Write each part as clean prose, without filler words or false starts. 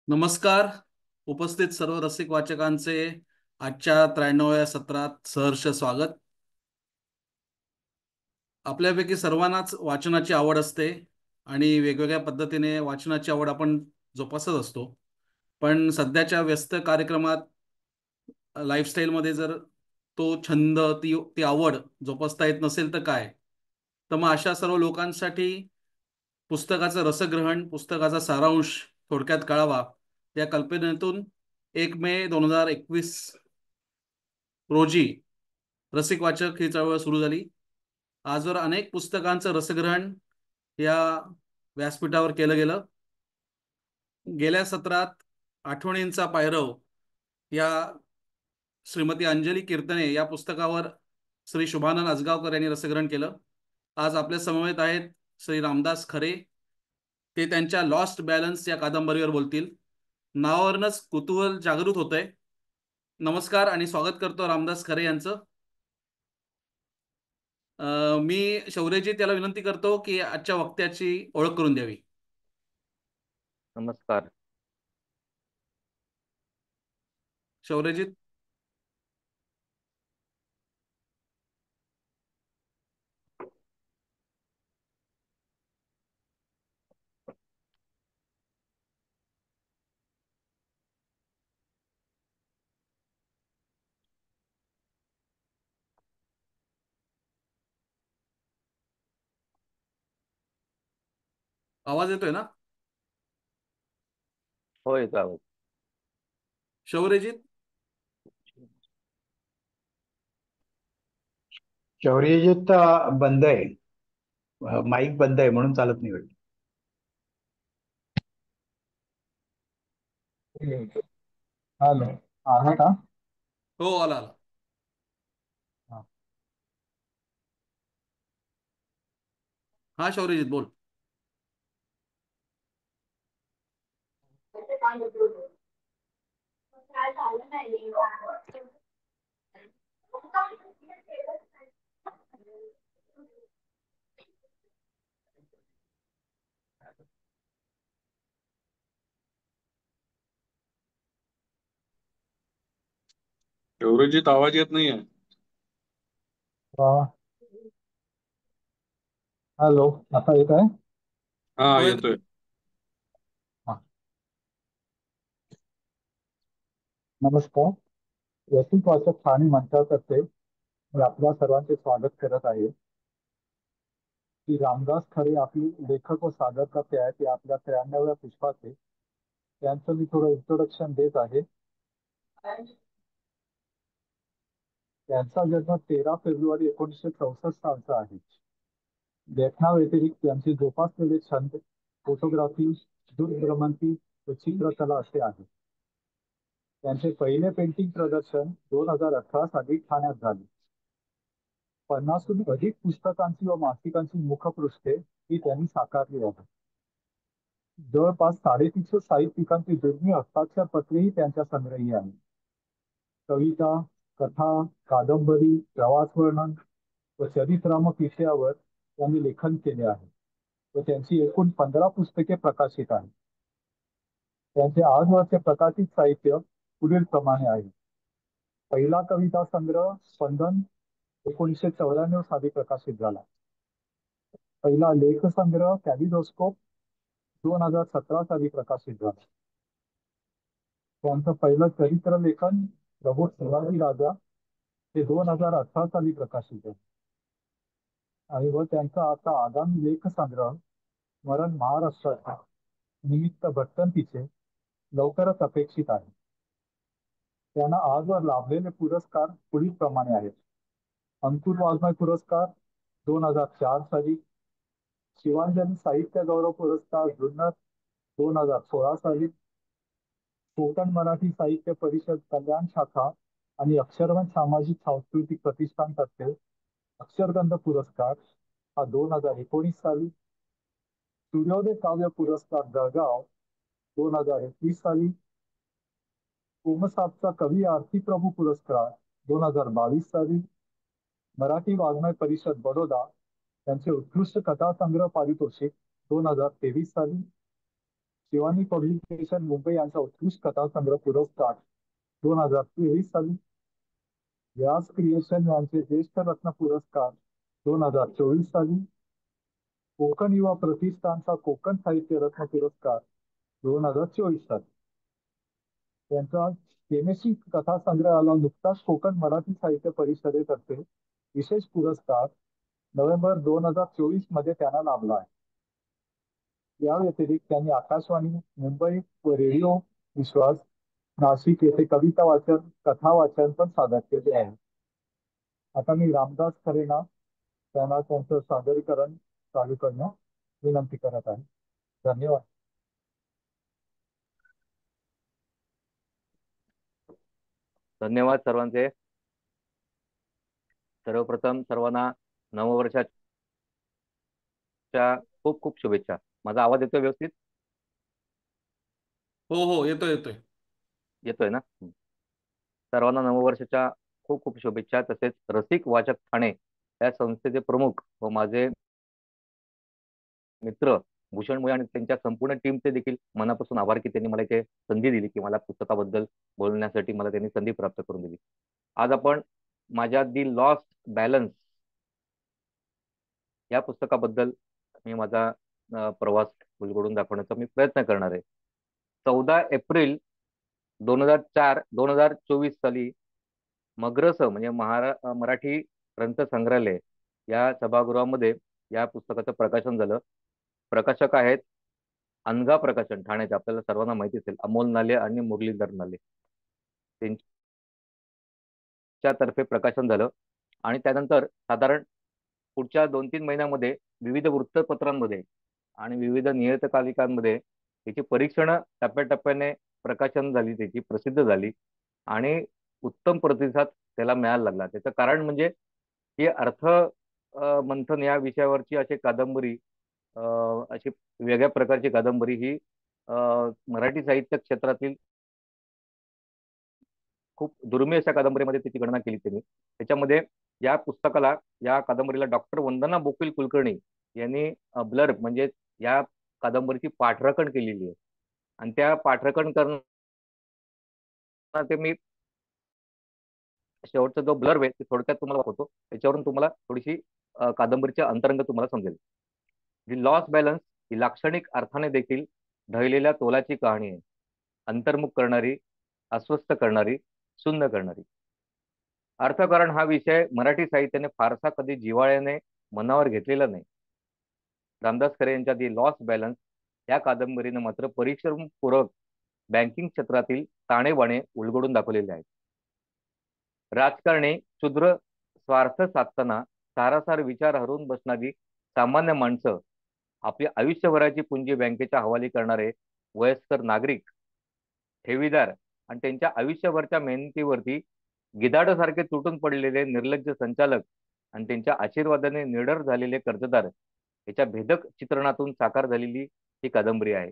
नमस्कार. उपस्थित सर्व रसिक वाचकांचे आजच्या 93व्या सत्रात सहर्ष स्वागत. आपल्यापैकी सर्वांनाच वाचनाची आवड असते आणि वेगवेगळ्या पद्धतीने वाचनाची आवड आपण जोपासत असतो. पण सध्याच्या व्यस्त कार्यक्रमात लाईफस्टाईलमध्ये जर तो छंद ती आवड जोपासता येत नसेल तर काय? तर मग अशा सर्व लोकांसाठी पुस्तकाचं रसग्रहण, पुस्तकाचा सारांश थोडक्यात कळावा या कल्पनेतून 1 मे 2021 रोजी रसिक वाचक ही चळवळ सुरू झाली. आजवर अनेक पुस्तकांचं रसग्रहण या व्यासपीठावर केलं गेलं. गेल्या सत्रात आठवणींचा पायरव या श्रीमती अंजली कीर्तने या पुस्तकावर श्री शुभानंद आजगावकर यांनी रसग्रहण केलं. आज आपल्या समवेत आहेत श्री रामदास खरे. ते त्यांच्या लॉस्ट बॅलन्स या कादंबरीवर बोलतील. नावावरूनच कुतूहल जागृत होतंय. नमस्कार आणि स्वागत करतो रामदास खरे यांचं. मी शौर्यजी त्याला विनंती करतो की आजच्या वक्त्याची ओळख करून द्यावी. नमस्कार. शौर्यजी. आवाज येतोय ना? होय का? शौर्यजी. शौर्यजीत बंद आहे. माईक बंद आहे म्हणून चालत नाही वाटतं. हॅलो, आहे का? हो, आला आला. हा. हा शौर्यजीत बोल. शौर्यजीत आवाज येत नाहीये. हॅलो, आता येत आहे? हा, हो, येतोय. हा. नमस्कार. रसिक वाचक ठाणे मंचातर्फे मी आपल्या सर्वांचे स्वागत करत आहे. की रामदास खरे आपली लेखक व सादरकर्ते आहेत. ते आपल्या 93व्या पुष्पाचे त्यांचं मी थोडं इंट्रोडक्शन देत आहे. त्यांचा जन्म 13 फेब्रुवारी 1964 सालचा आहे. लेखनाव्यतिरिक्त त्यांचे जोपासलेले छंद फोटोग्राफी, दूरभ्रमंती व चित्रकला असे आहे. त्यांचे पहिले पेंटिंग प्रदर्शन 2018 साली ठाण्यात झाले. 50हून अधिक पुस्तकांची व मासिकांची मुखपृष्ठे ही त्यांनी साकारली आहेत. जवळपास 350 साहित्यिकांची दुर्मिळ हस्ताक्षर पत्रेही त्यांच्या संग्रही आहेत. कविता, कथा, कादंबरी, प्रवास वर्णन व चरित्रात्मक विषयावर त्यांनी लेखन केले आहे व त्यांची एकूण 15 पुस्तके प्रकाशित आहेत. त्यांचे आजवरचे प्रकाशित साहित्य पुढील प्रमाणे आहे. पहिला कविता संग्रह स्पंदन 1994 साली प्रकाशित झाला. पहिला लेख संग्रह कॅलिडोस्कोप 2017 साली प्रकाशित झाला. त्यांचं पहिलं चरित्र लेखन प्रभू शिवाजी राजा हे 2018 साली प्रकाशित झाले. आणि व त्यांचा आता आगामी लेख संग्रह स्मरण महाराष्ट्राच्या निमित्त भटकंतीचे लवकरच अपेक्षित आहे. त्यांना आजवर लाभलेले पुरस्कार पुढील प्रमाणे आहेत. अंकुर वाङ्मय पुरस्कार 2004 साली, शिवांजली साहित्य गौरव पुरस्कार जुन्नर 2016 साली, कोकण मराठी साहित्य परिषद कल्याण शाखा आणि अक्षरवंत सामाजिक सांस्कृतिक प्रतिष्ठानतर्फे अक्षरगंध पुरस्कार हा 2019 साली, सूर्योदय काव्य पुरस्कार जळगाव 2021 साली, कोमसापचा कवी आरतीप्रभू पुरस्कार 2022 साली, मराठी वाङ्मय परिषद बडोदा यांचे उत्कृष्ट कथासंग्रह पारितोषिक 2023 साली, शिवानी पब्लिकेशन मुंबई यांचा उत्कृष्ट कथासंग्रह पुरस्कार 2023 साली, व्यास क्रिएशन यांचे ज्येष्ठ रत्न पुरस्कार 2024 साली, कोकण युवा प्रतिष्ठानचा कोकण साहित्य रत्न पुरस्कार 2024 साली. त्यांचा केमेशी कथासंग्रहाला नुकताच कोकण मराठी साहित्य परिषदेतर्फे विशेष पुरस्कार नोव्हेंबर 2024 मध्ये त्यांना लाभला आहे. या व्यतिरिक्त त्यांनी आकाशवाणी, मुंबई व रेडिओ विश्वास, नाशिक येथे कविता वाचन, कथा वाचन पण सादर केले आहे. आता मी रामदास खरेना त्यांना त्यांचं सादरीकरण चालू करण्यास विनंती करत आहे. धन्यवाद. धन्यवाद सर्वांचे. सर्वप्रथम सर्वांना नववर्षाच्या खूप खूप शुभेच्छा. माझा आवाज येतोय व्यवस्थित? हो हो, येतोय येतोय. येतोय ना? सर्वांना नववर्षाच्या खूप खूप शुभेच्छा. तसेच रसिक वाचक ठाणे या संस्थेचे प्रमुख व माझे मित्र भूषण मुळे आणि त्यांच्या संपूर्ण टीमचे देखील मनापासून आभार की त्यांनी मला इथे संधी दिली, की मला पुस्तकाबद्दल बोलण्यासाठी मला त्यांनी संधी प्राप्त करून दिली. आज आपण माझ्या दी लॉस्ट बॅलन्स या पुस्तकाबद्दल मी माझा प्रवास उलगडून दाखवण्याचा मी प्रयत्न करणार आहे. 14 एप्रिल 2024 साली मग्रस म्हणजे मराठी ग्रंथ संग्रहालय या सभागृहामध्ये या पुस्तकाचं प्रकाशन झालं. प्रकाशक आहेत अनघा प्रकाशन ठाण्याचे, आपल्याला सर्वांना माहिती असेल, अमोल नाले आणि मुरलीधर नाले, त्यांच्यातर्फे प्रकाशन झालं. आणि त्यानंतर साधारण पुढच्या 2-3 महिन्यामध्ये विविध वृत्तपत्रांमध्ये आणि विविध नियतकालिकांमध्ये त्याची परीक्षण टप्प्याटप्प्याने प्रकाशन झाली, त्याची प्रसिद्ध झाली आणि उत्तम प्रतिसाद त्याला मिळायला लागला. त्याचं कारण म्हणजे ही अर्थ मंथन या विषयावरची अशी कादंबरी, अशी वेगळ्या प्रकारची कादंबरी ही मराठी साहित्य क्षेत्रातील खूप दुर्मिळ अशा कादंबरीमध्ये त्याची गणना केली त्यांनी. त्याच्यामध्ये या पुस्तकाला, या कादंबरीला डॉक्टर वंदना बोकील कुलकर्णी यांनी ब्लर्ब म्हणजे या कादंबरीची पाठराखण केलेली आहे. आणि त्या पाठराखण करताना ते मी शेवटचा जो ब्लर्ब आहे ते थोडक्यात तुम्हाला दाखवतो. त्याच्यावरून तुम्हाला थोडीशी कादंबरीच्या अंतरंग तुम्हाला समजेल. दी लॉस्ट बॅलन्स ही लाक्षणिक अर्थाने देखील ढळलेल्या तोलाची कहाणी आहे. अंतर्मुख करणारी, अस्वस्थ करणारी, सुन्न करणारी. अर्थकारण हा विषय मराठी साहित्याने फारसा कधी जिव्हाळ्याने मनावर घेतलेला नाही. रामदास खरे यांच्या दी लॉस्ट बॅलन्स या कादंबरीने मात्र परिश्रमपूर्वक बँकिंग क्षेत्रातील ताणेबाणे उलगडून दाखवलेले आहेत. राजकारणी क्षुद्र स्वार्थ साधताना सारासार विचार हरवून बसणारी सामान्य माणसं, आपली आयुष्यभराची पुंजी बँकेच्या हवाली करणारे वयस्कर नागरिक, ठेवीदार आणि त्यांच्या आयुष्यभरच्या मेहनतीवरती गिधाडासारखे तुटून पडलेले निर्लज्ज संचालक आणि त्यांच्या आशीर्वादाने निडर झालेले कर्जदार याच्या भेदक चित्रणातून साकार झालेली ही कादंबरी आहे.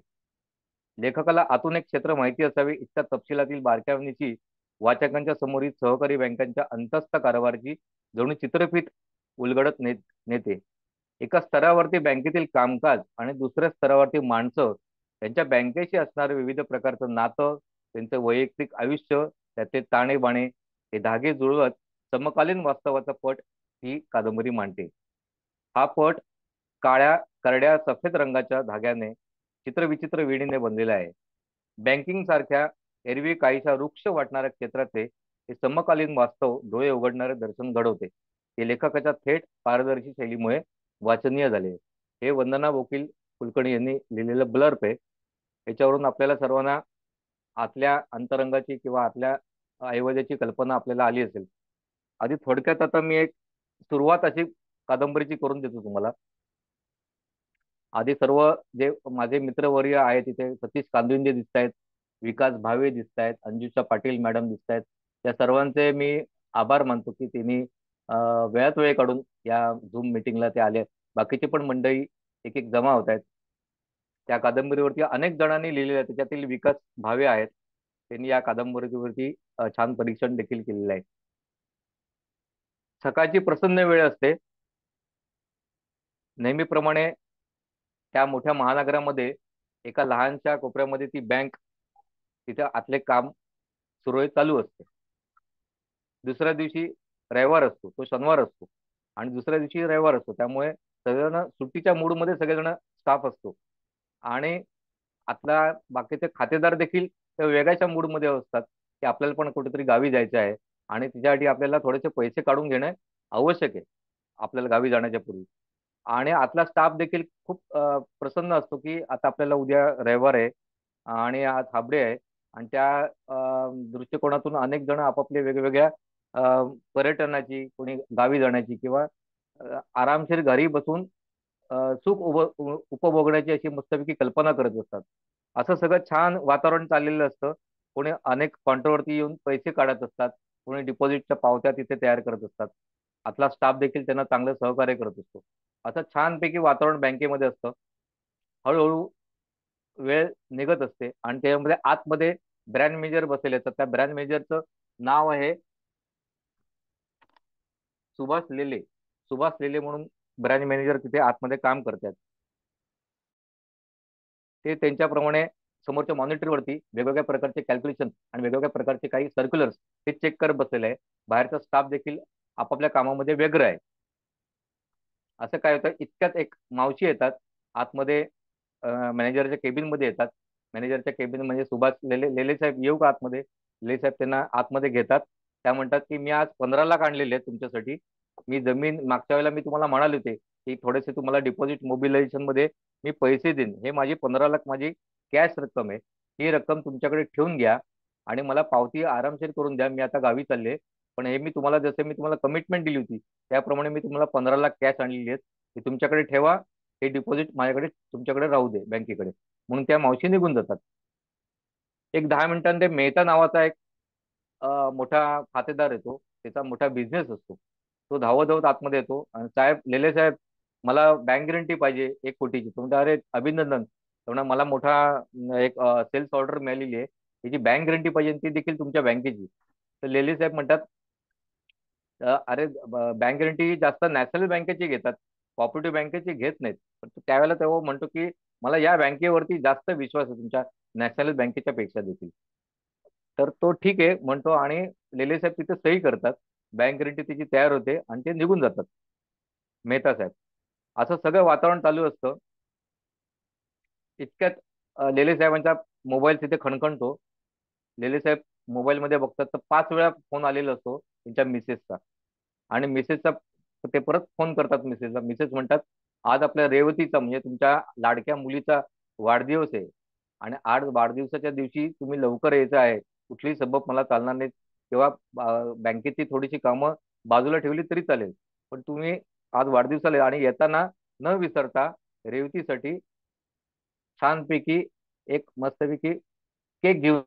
लेखकाला आतून एक क्षेत्र माहिती असावे इतक्या तपशिलातील बारकावणीची वाचकांच्या समोरील सहकारी बँकांच्या अंतस्थ कारभाराची जणू चित्रफित उलगडत नेते. एका स्तरावरती बँकेतील कामकाज आणि दुसऱ्या स्तरावरती माणसं, त्यांच्या बँकेशी असणारं विविध प्रकारचं नातं, त्यांचं वैयक्तिक आयुष्य, त्याचे ताणेबाणे, हे धागे जुळवत समकालीन वास्तवाचा पट ही कादंबरी मांडते. हा पट काळ्या, करड्या, सफेद रंगाच्या धाग्याने चित्रविचित्र विणीने बनलेला आहे. बँकिंग सारख्या एरवी काहीशा वृक्ष वाटणाऱ्या क्षेत्राचे हे समकालीन वास्तव डोळे उघडणारे दर्शन घडवते. ते लेखकाच्या थेट पारदर्शी शैलीमुळे वाचनीय झाले. हे वंदना बोकील कुलकर्णी यांनी लिहिलेलं ब्लर्ब आहे. याच्यावरून आपल्याला सर्वांना आतल्या अंतरंगाची किंवा आतल्या ऐवजाची कल्पना आपल्याला आली असेल. आधी थोडक्यात आता मी एक सुरुवात अशी कादंबरीची करून देतो तुम्हाला. आधी सर्व जे माझे मित्रवर्य आहेत तिथे सतीश कांदिवले दिसत आहेत, विकास भावे दिसत आहेत, अंजुषा पाटील मॅडम दिसत आहेत. त्या सर्वांचे मी आभार मानतो की त्यांनी वेळात वेळ काढून या झूम मिटिंगला ते आले. बाकीचे पण मंडळी एक एक जमा होत आहेत. त्या कादंबरीवरती अनेक जणांनी लिहिलेलं आहे. त्याच्यातील विकास भावे आहेत, त्यांनी या कादंबरीवरती छान परीक्षण देखील केलेलं आहे. सकाळची प्रसन्न वेळ असते. नेहमीप्रमाणे त्या मोठ्या महानगरामध्ये एका लहानशा कोपऱ्यामध्ये ती बँक तिथे आतले काम सुरळीत चालू असते. दुसऱ्या दिवशी रविवार असतो, तो शनिवार असतो, आणि दुसऱ्या दिवशी रविवार असतो, त्यामुळे सगळेजण सुट्टीच्या मूडमध्ये सगळेजण स्टाफ असतो. आणि आतला बाकीचे खातेदार देखील त्या वेगळ्याच्या मूडमध्ये असतात की आपल्याला पण कुठेतरी गावी जायचं आहे आणि त्याच्यासाठी आपल्याला थोडेसे पैसे काढून घेणे आवश्यक आहे आपल्याला गावी जाण्याच्या पूर्वी. आणि आतला स्टाफ देखील खूप प्रसन्न असतो की आता आपल्याला उद्या रविवार आहे आणि आज हाफ डे आहे. आणि त्या दृष्टिकोनातून अनेक जण आपापल्या वेगवेगळ्या पर्यटनाची, कोणी गावी जाण्याची किंवा आरामशीर घरी बसून सुख उपभोगण्याची अशी मस्तपैकी कल्पना करत असतात. असं सगळं छान वातावरण चाललेलं असतं. कोणी अनेक काउंटरवरती येऊन पैसे काढत असतात, कोणी डिपॉझिटच्या पावत्या तिथे तयार करत असतात. आपला स्टाफ देखील त्यांना चांगलं सहकार्य करत असतो. असं छानपैकी वातावरण बँकेमध्ये असतं. हळूहळू वेळ निघत असते आणि त्यामध्ये आतमध्ये ब्रँड मॅनेजर बसलेले असतात. त्या ब्रँड मॅनेजरचं नाव आहे सुभाष लेले. सुभाष लेले म्हणून ब्रँच मॅनेजर तिथे आतमध्ये काम करतात. ते त्यांच्याप्रमाणे समोरच्या मॉनिटरवरती वेगवेगळ्या प्रकारचे कॅल्क्युलेशन आणि वेगवेगळ्या प्रकारचे काही सर्क्युलर्स ते चेक करत बसलेले आहे. बाहेरचा स्टाफ देखील आपापल्या कामामध्ये व्यग्र आहे. असं काय होतं, इतक्यात एक मावशी येतात आतमध्ये, मॅनेजरच्या केबिन मध्ये येतात. मॅनेजरच्या केबिन म्हणजे सुभाष लेले लेले साहेब येऊ का आतमध्ये. लेले साहेब त्यांना आतमध्ये घेतात. त्या म्हणतात की मी आज 15 लाख आणलेले आहेत तुमच्यासाठी. मी जमीन मागच्या वेळेला मी तुम्हाला म्हणाले होते की थोडेसे तुम्हाला डिपॉझिट मोबिलायझेशन मध्ये मी पैसे देईन. हे माझी 15 लाख माझी कॅश रक्कम आहे. ही रक्कम तुमच्याकडे ठेवून घ्या आणि मला पावती आरामशीर करून द्या. मी आता गावी चालले, पण हे मी तुम्हाला जसे मी तुम्हाला कमिटमेंट दिली होती त्याप्रमाणे मी तुम्हाला 15 लाख कॅश आणलेली आहेत. हे तुमच्याकडे ठेवा. हे डिपॉझिट माझ्याकडे तुमच्याकडे राहू दे बँकेकडे. म्हणून त्या मावशी निघून जातात. एक 10 मिनिटांनी मेहता नावाचा एक मोठा खातेदार येतो. त्याचा मोठा बिझनेस असतो. तो धावत धावत आतमध्ये येतो आणि साहेब, लेले साहेब, मला बँक गॅरंटी पाहिजे 1 कोटीची. तो म्हणतो अरे अभिनंदन. तो म्हणा मला मोठा एक सेल्स ऑर्डर मिळालेली आहे, त्याची बँक गॅरंटी पाहिजे, ती देखील तुमच्या बँकेची. तर लेले साहेब म्हणतात अरे बँक गॅरंटी जास्त नॅशनल बँकेची घेतात, कॉपरेटिव्ह बँकेची घेत नाहीत. पण त्यावेळेला तेव्हा म्हणतो की मला या बँकेवरती जास्त विश्वास आहे तुमच्या नॅशनल बँकेच्या पेक्षा देखील. तर तो ठीक आहे म्हणतो आणि लेले साहेब तिथे सही करतात. बँक गॅरंटी त्याची तयार होते आणि ते निघून जातात मेहता साहेब. असं सगळं वातावरण चालू असतं. इतक्यात लेले साहेबांचा मोबाईल तिथे खणखणतो. लेले साहेब मोबाईलमध्ये बघतात तर 5 वेळा फोन आलेला असतो त्यांच्या मिसेसचा. आणि मिसेसचा ते परत फोन करतात मिसेसला. मिसेस म्हणतात आज आपल्या रेवतीचा म्हणजे तुमच्या लाडक्या मुलीचा वाढदिवस आहे आणि आज वाढदिवसाच्या दिवशी तुम्ही लवकर यायचं आहे. कुठलीही सबब मला चालणार नाही. तेव्हा बँकेची थोडीशी कामं बाजूला ठेवली तरी चालेल, पण तुम्ही आज वाढदिवसाला या आणि येताना न विसरता रेवतीसाठी छानपैकी एक मस्तपैकी केक घेऊन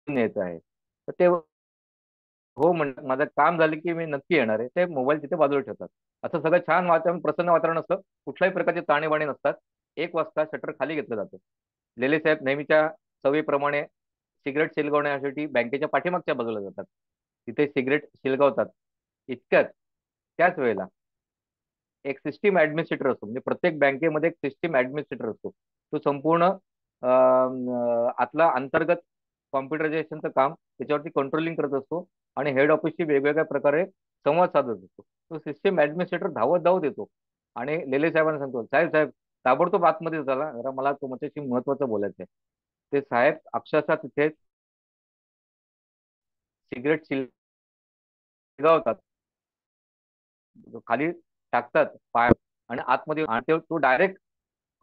यायचं आहे. तर ते हो म्हणतात माझं काम झालं की मी नक्की येणार आहे. ते मोबाईल तिथे बाजूला ठेवतात. असं सगळं छान वातावरण, प्रसन्न वातावरण असतं. कुठल्याही प्रकारचे ताणेबाणे नसतात. 1 वाजता शटर खाली घेतलं जातं. लेले साहेब नेहमीच्या सवयीप्रमाणे सिगरेट शिलगवण्यासाठी बँकेच्या पाठीमागच्या बाजूला जातात. तिथे सिगरेट शिलगवतात. इतक्यात त्याच वेळेला एक सिस्टीम ऍडमिनिस्ट्रेटर असतो. म्हणजे प्रत्येक बँकेमध्ये एक सिस्टीम ऍडमिनिस्ट्रेटर असतो. तो संपूर्ण आतला अंतर्गत कॉम्प्युटरायझेशनचं काम त्याच्यावरती कंट्रोलिंग करत असतो आणि हेड ऑफिसशी वेगवेगळ्या प्रकारे संवाद साधत असतो. तो सिस्टीम ऍडमिनिस्ट्रेटर धावत धावत येतो आणि लेले साहेबांना सांगतो साहेब साहेब ताबडतोब आतमध्ये चला, जरा मला तुमच्याशी महत्वाचं बोलायचं आहे. ते साहेब अक्षरशः तिथे सिगरेट शिलगावतात, खाली टाकतात पाय आणि आतमध्ये आणि तो डायरेक्ट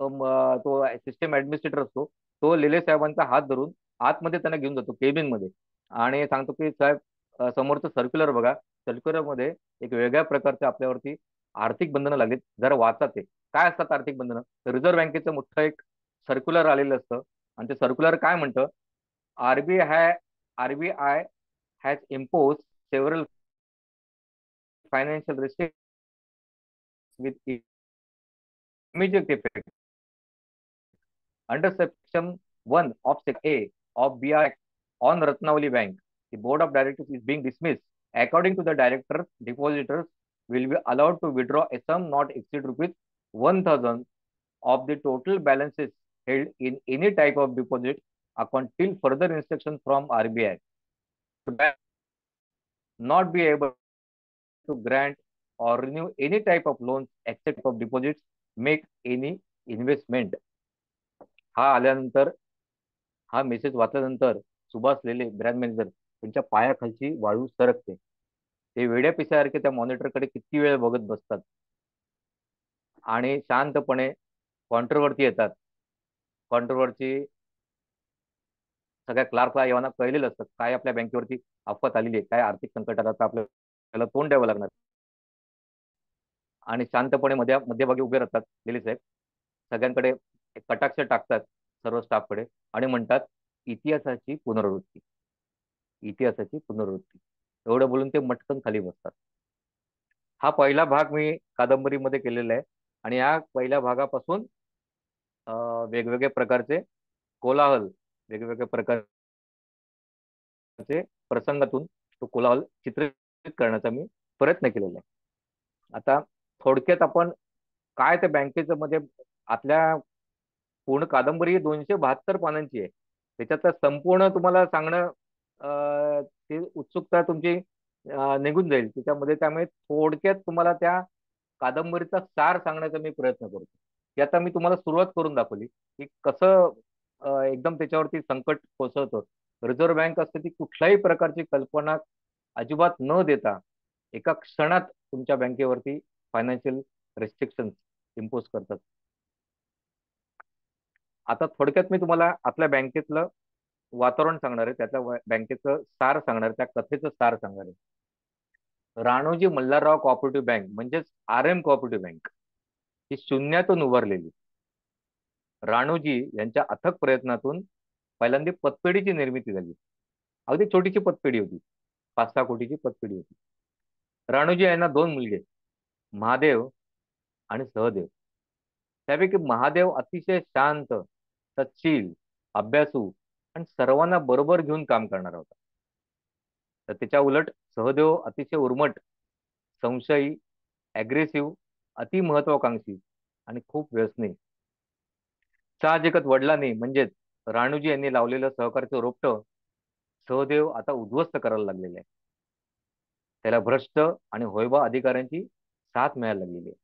तो सिस्टम ऍडमिनिस्ट्रेटर असतो. तो लेले साहेबांचा हात धरून आतमध्ये त्यांना घेऊन जातो केबिन मध्ये आणि सांगतो की साहेब समोरचं सर्क्युलर बघा. सर्क्युलर मध्ये एक वेगळ्या प्रकारचे आपल्यावरती आर्थिक बंधनं लागलीत, जरा वाचा ते काय असतात आर्थिक बंधनं. तर रिझर्व्ह बँकेचं मोठं एक सर्क्युलर आलेलं असतं आणि ते सर्क्युलर काय म्हणतं, RBI has impose several financial restrict with immediate effect under section 1 of section A of BR on Ratnavali Bank. The board of directors is being dismissed. According to the director, depositors will be allowed to withdraw a sum not exceed rupees 1,000 of the total balances held in any type of deposit account till further instruction from RBI. The bank not be able to grant or renew any type of loans except of deposits, make any investment. हा आल्यानंतर, हा message वाचल्यानंतर सुभाष लेले branch manager त्यांच्या पायाखालची वाळू सरकते. ते वेड्या पिसासारखे त्या मॉनिटरकडे किती वेळ बघत बसतात आणि शांतपणे काउंटरवरती येतात. काउंटरवरची सगळ्या क्लार्कला येवाना कळलेलं असतं काय आपल्या बँकेवरती आफत आलेली आहे, काय आर्थिक संकटात आता आपल्याला तोंड द्यावं लागणार. आणि शांतपणे मध्यभागी उभे राहतात लेले साहेब. सगळ्यांकडे एक कटाक्ष टाकतात सर्व स्टाफकडे आणि म्हणतात इतिहासाची पुनरावृत्ती, इतिहासाची पुनरावृत्ती. एवढं बोलून ते मटकन खाली बसतात. हा पहिला भाग मी कादंबरीमध्ये केलेला आहे आणि या पहिल्या भागापासून वेगवेगळ्या प्रकारचे कोलाहल, वेगवेगळ्या प्रकारचे प्रसंगातून तो कोलाहल चित्रित करण्याचा मी प्रयत्न केलेला आहे. आता थोडक्यात आपण काय त्या बँकेचं मध्ये आपल्या पूर्ण कादंबरी 272 पानांची आहे. त्याच्यात संपूर्ण तुम्हाला सांगणं ते उत्सुकता तुमची निघून जाईल त्याच्यामध्ये. त्यामुळे थोडक्यात तुम्हाला त्या कादंबरीचा सार सांगण्याचा मी प्रयत्न करतो. की आता मी तुम्हाला सुरुवात करून दाखवली की कसं एकदम त्याच्यावरती संकट कोसळतं. रिझर्व्ह बँक असते ती कुठल्याही प्रकारची कल्पना अजिबात न देता एका क्षणात तुमच्या बँकेवरती फायनान्शियल रेस्ट्रिक्शन इम्पोज करतात. आता थोडक्यात मी तुम्हाला आपल्या बँकेतलं वातावरण सांगणार आहे, त्याच्या बँकेचं सार सांगणार आहे, त्या कथेचं सार सांगणार आहे. राणोजी मल्हारराव कोऑपरेटिव्ह बँक म्हणजेच RM कोऑपरेटिव्ह बँक ही शून्यातून उभारलेली. राणोजी यांच्या अथक प्रयत्नातून पहिल्यांदा पतपेढीची निर्मिती झाली. अगदी छोटीशी पतपेढी होती, 5-6 कोटीची पतपेढी होती. राणोजी यांना 2 मुलगे, महादेव आणि सहदेव. त्यापैकी महादेव अतिशय शांत, सच्शील, अभ्यासू आणि सर्वांना बरोबर घेऊन काम करणारा होता. तर त्याच्या उलट सहदेव अतिशय उर्मट, संशयी, अग्रेसिव्ह, अति महत्वाकांक्षी आणि खूप व्यसनी. साहजिकच वडिलांनी म्हणजेच राणूजी यांनी लावलेलं सहकार्याचं रोपटं सहदेव आता उद्ध्वस्त करायला लागलेलं आहे. त्याला भ्रष्ट आणि होयबा अधिकाऱ्यांची साथ मिळायला लागलेली आहे.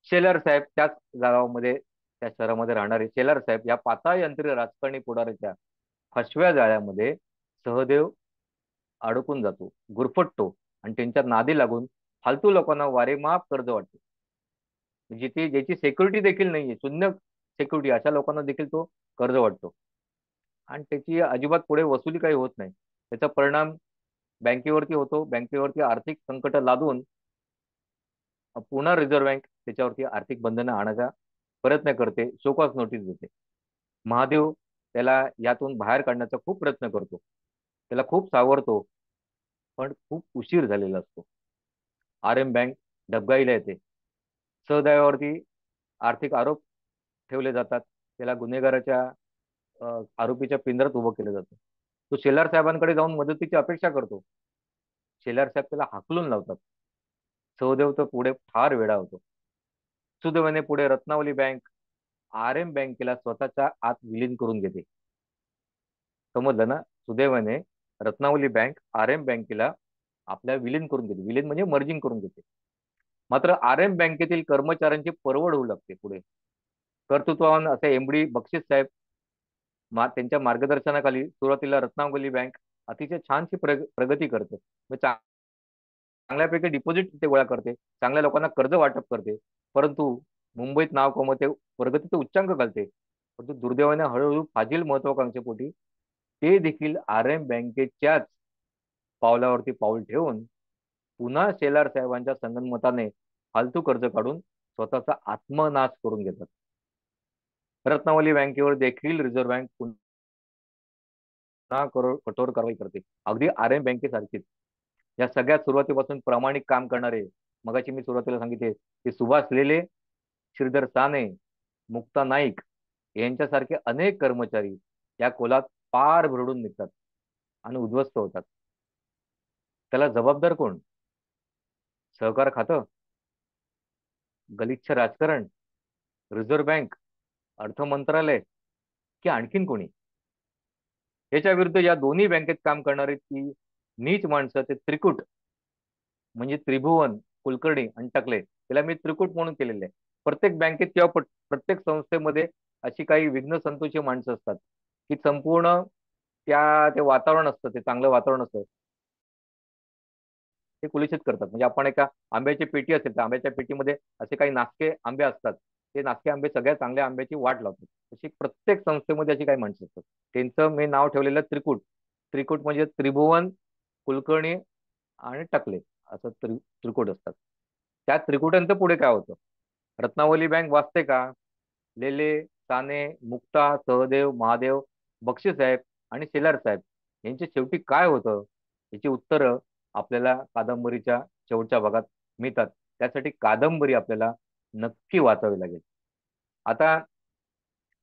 शेलार साहेब त्याच गावामध्ये, त्या शहरामध्ये राहणारे शेलार साहेब या पाताळयंत्री राजकारणी पुढाऱ्याच्या फसव्या जाळ्यामध्ये सहदेव अडकून जातो, गुरफटतो आणि त्यांच्या नादी लागून फालतू लोकांना वारेमाप कर्ज वाटतो. जिथे ज्याची सिक्युरिटी देखील नाहीये, शून्य सिक्युरिटी, अशा लोकांना देखील तो कर्ज वाटतो आणि त्याची अजिबात पुढे वसुली काही होत नाही. त्याचा परिणाम बँकेवरती होतो. बँकेवरती आर्थिक संकट लादून पुन्हा रिझर्व्ह बँक त्याच्यावरती आर्थिक बंधनं आणायचा प्रयत्न करते, शोकॉज नोटीस देते. महादेव त्याला यातून बाहेर काढण्याचा खूप प्रयत्न करतो, त्याला खूप सावरतो, पण खूप उशीर झालेला असतो. RM बँक डबघाईला येते. सहदैवावरती आर्थिक आरोप ठेवले जातात. त्याला गुन्हेगाराच्या आरोपीच्या पिंजऱ्यात उभं केलं जातं. तो शेलार साहेबांकडे जाऊन मदतीची अपेक्षा करतो. शेलार साहेब त्याला हाकलून लावतात. सहदेव तर पुढे फार वेडा होतो. सुदैवाने पुढे रत्नावली बँक RM बँकेला स्वतःच्या आत विलीन करून घेते. समजलं ना? सुदैवाने रत्नावली बँक RM बँकेला आपल्या विलीन करून घेते. विलीन म्हणजे मर्जिंग करून घेते. मात्र RM बँकेतील कर्मचाऱ्यांची परवड होऊ लागते. पुढे कर्तृत्ववान असे MD बक्षीस साहेब त्यांच्या मार्गदर्शनाखाली सुरुवातीला रत्नावली बँक अतिशय छानशी प्रगती करते. चांगल्यापैकी डिपॉझिट ते गोळा करते, चांगल्या लोकांना कर्ज वाटप करते, परंतु मुंबईत नाव कमवते, प्रगतीचे उच्चांक घालते. परंतु दुर्दैवाने हळूहळू फाजील महत्वाकांक्षेपोटी ते देखील RM बँकेच्याच पावलावरती पाऊल ठेवून पुन्हा शेलार साहेबांच्या संगनमताने फालतू कर्ज काढून स्वतःचा आत्मनाश करून घेतात. रत्नावली बँकेवर देखील रिझर्व्ह बँक पुन्हा कठोर कारवाई करते, अगदी RM बँकेसारखीच. या सगळ्यात सुरुवातीपासून प्रामाणिक काम करणारे, मगाशी मी सुरुवातीला सांगितले की सुभाष लेले, श्रीधर साने, मुक्ता नाईक यांच्यासारखे अनेक कर्मचारी या खोलात पार भरडून निघतात आणि उद्ध्वस्त होतात. त्याला जबाबदार कोण? सहकार खातं, गलिच्छ राजकारण, रिझर्व्ह बँक, अर्थ मंत्रालय की आणखीन कोणी? याच्या विरुद्ध या दोन्ही बँकेत काम करणारी ती नीच माणसं, ते त्रिकूट म्हणजे त्रिभुवन, कुलकर्णी आणि टकले, त्याला मी त्रिकूट म्हणून केलेले आहे. प्रत्येक बँकेत किंवा प्रत्येक संस्थेमध्ये अशी काही विघ्न संतोषी माणसं असतात की संपूर्ण ते वातावरण असतं, ते चांगलं वातावरण असतं, ते कुलषित करतात. म्हणजे आपण एका आंब्याची पेटी असेल तर आंब्याच्या पेटीमध्ये असे काही नासके आंबे असतात, ते नासके आंबे सगळ्या चांगल्या आंब्याची वाट लावतात. तशी प्रत्येक संस्थेमध्ये अशी काही माणसं असतात. त्यांचं मी नाव ठेवलेलं त्रिकूट. त्रिकूट म्हणजे त्रिभुवन, कुलकर्णी आणि टकले, असं त्रिकूट असतात. त्या त्रिकुटांचं पुढे काय होतं? रत्नावली बँक वाचते का? लेले, साने, मुक्ता, सहदेव, महादेव, बक्षी साहेब आणि शेलार साहेब यांच्या शेवटी काय होतं? याची उत्तरं आपल्याला कादंबरीच्या शेवटच्या भागात मिळतात. त्यासाठी कादंबरी आपल्याला नक्की वाचावी लागेल. आता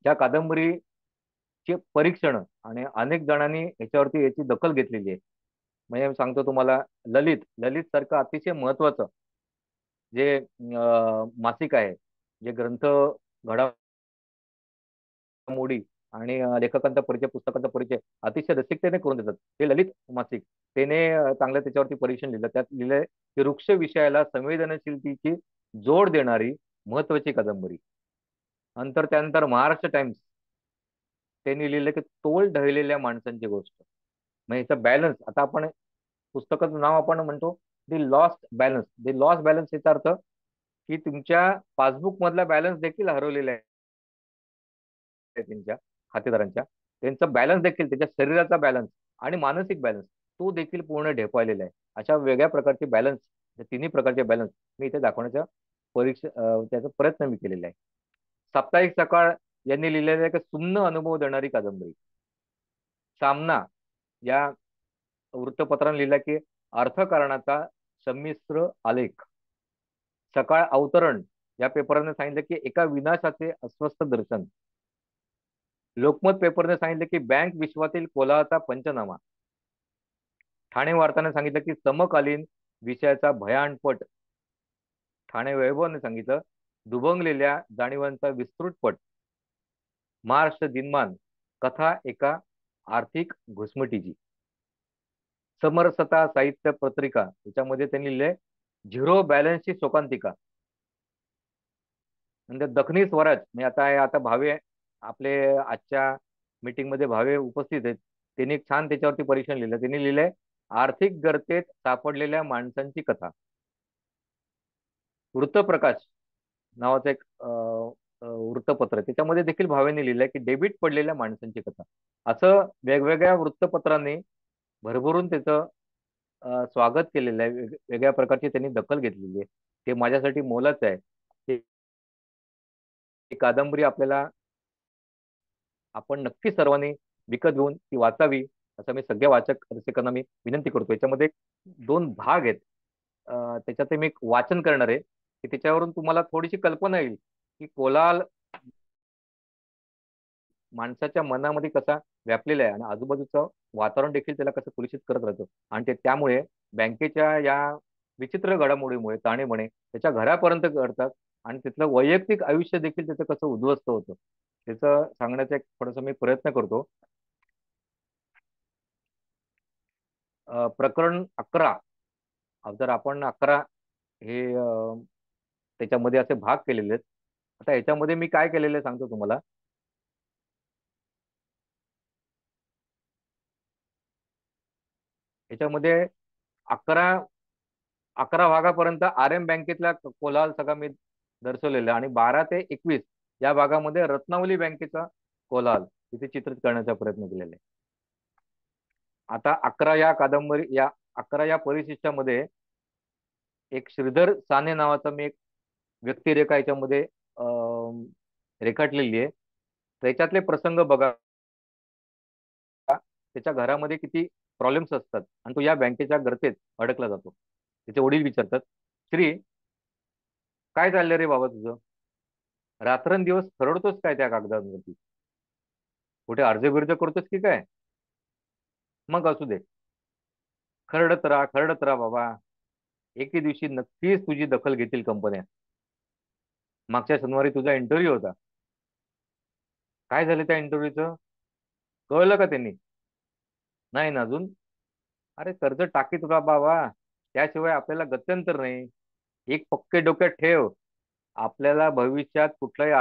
या कादंबरीचे परीक्षण आणि अनेक जणांनी याच्यावरती याची दखल घेतलेली आहे. म्हणजे मी सांगतो तुम्हाला, ललित ललित सारखं अतिशय महत्वाचं जे मासिक आहे, जे ग्रंथ घडामोडी आणि लेखकांचा परिचय, पुस्तकांचा परिचय अतिशय रसिकतेने करून देतात, हे ललित मासिक. त्याने चांगलं त्याच्यावरती परीक्षण लिहिलं. त्यात लिहिलंय की वृक्ष विषयाला संवेदनशीलतेची जोड देणारी महत्वाची कादंबरी. नंतर त्यानंतर महाराष्ट्र टाइम्स त्यांनी लिहिलं की तोल ढळलेल्या माणसांची गोष्ट. म्हणजे याचा बॅलन्स, आता आपण पुस्तकाचं नाव आपण म्हणतो दी लॉस्ट बॅलन्स. दी लॉस्ट बॅलन्स याचा अर्थ की तुमच्या पासबुक मधला बॅलन्स देखील हरवलेला आहे त्यांच्या खातेदारांच्या. त्यांचा बॅलन्स देखील, त्याच्या शरीराचा बॅलन्स आणि मानसिक बॅलन्स, तो देखील पूर्ण ढेपाळलेला आहे. अशा वेगळ्या प्रकारचे बॅलन्स, तिन्ही प्रकारचे बॅलन्स मी इथे दाखवण्याचा त्याचा प्रयत्न मी केलेला आहे. साप्ताहिक सकाळ यांनी लिहिलेलं आहे की सुन्न अनुभव देणारी कादंबरी. सामना या वृत्तपत्राने लिहिला की अर्थकारणाचा संमिश्र आलेख. सकाळ अवतरण या पेपरने सांगितलं की एका विनाशाचे अस्वस्थ दर्शन. लोकमत पेपरने सांगितलं की बँक विश्वातील कोलाहलचा पंचनामा. ठाणे वार्ताने सांगितलं की समकालीन विषयाचा भयानपट. ठाणे वैभवने सांगितलं दुभंगलेल्या जाणीवांचा विस्तृत पट. महाराष्ट्र दिनमान कथा एका आर्थिक घुसमटीची. समरसता साहित्य पत्रिका याच्यामध्ये त्यांनी लिहिले झिरो बॅलन्सची शोकांतिका. नंतर दखनी स्वराज, म्हणजे आता भावे आपले आजच्या मीटिंग मध्ये भावे उपस्थित आहेत, त्यांनी एक छान त्याच्यावरती परीक्षण लिहिलं. त्यांनी लिहिलंय आर्थिक गर्तेत सापडलेल्या माणसांची कथा. वृत्तप्रकाश नावाचं एक वृत्तपत्र, त्याच्यामध्ये देखील भावेने लिहिलंय की डेबिट पडलेल्या माणसांची कथा. असं वेगवेगळ्या वृत्तपत्रांनी भरभरून त्याचं स्वागत केलेलं आहे. वेगळ्या प्रकारची त्यांनी दखल घेतलेली आहे. ते माझ्यासाठी मोलाचं आहे. ही कादंबरी आपण नक्की सर्वांनी विकत घेऊन ती वाचावी, असं मी सगळ्या वाचक रसिकांना मी विनंती करतो. याच्यामध्ये 2 भाग आहेत. त्याच्यात मी एक वाचन करणार आहे की त्याच्यावरून तुम्हाला थोडीशी कल्पना येईल की कोलाहल माणसाच्या मनामध्ये कसा व्यापलेला आहे आणि आजूबाजूचं वातावरण देखील त्याला कसं कुलषित करत राहतं. आणि त्यामुळे बँकेच्या या विचित्र घडामोडीमुळे ताणेबणे त्याच्या घरापर्यंत घडतात आणि तिथलं वैयक्तिक आयुष्य देखील त्याचं कसं उद्ध्वस्त होतं, त्याचं सांगण्याचा एक थोडासा मी प्रयत्न करतो. प्रकरण 11. जर आपण 11 हे त्याच्यामध्ये असे भाग केलेले आहेत. आता याच्यामध्ये मी काय केलेलं आहे सांगतो तुम्हाला. याच्यामध्ये 11 भागापर्यंत आर एम बँकेतला कोलाहल सगळा मी दर्शवलेला आणि 12 ते 21 या भागामध्ये रत्नावली बँकेचा कोलाहल इथे चित्रित करण्याचा प्रयत्न केलेला आहे. आता 11 या परिशिष्टामध्ये एक श्रीधर साने नावाचा मी एक व्यक्तिरेखा याच्यामध्ये रेखाटलेली आहे. त्याच्यातले प्रसंग बघा. त्याच्या घरामध्ये किती प्रॉब्लेम्स असतात आणि तो या बँकेच्या गर्तेत अडकला जातो. त्याचे वडील विचारतात, श्री काय चाललंय रे बाबा तुझं? रात्रंदिवस खरडतोस काय त्या कागदांवरती? कुठे अर्ज बिर्ज करतोस की काय? मग असू दे, खरडत राहा बाबा. एके दिवशी नक्कीच तुझी दखल घेतील कंपन्या. मागच्या शनिवारी तुझा इंटरव्ह्यू होता. काय झालं त्या इंटरव्ह्यूचं? कळलं का त्यांनी? नाही ना अजून? अरे कर्ज टाकीत तुला बाबा, त्याशिवाय आपल्याला गत्यंतर नाही. एक पक्के डोक्यात ठेव, आपल्याला भविष्यात कुठल्याही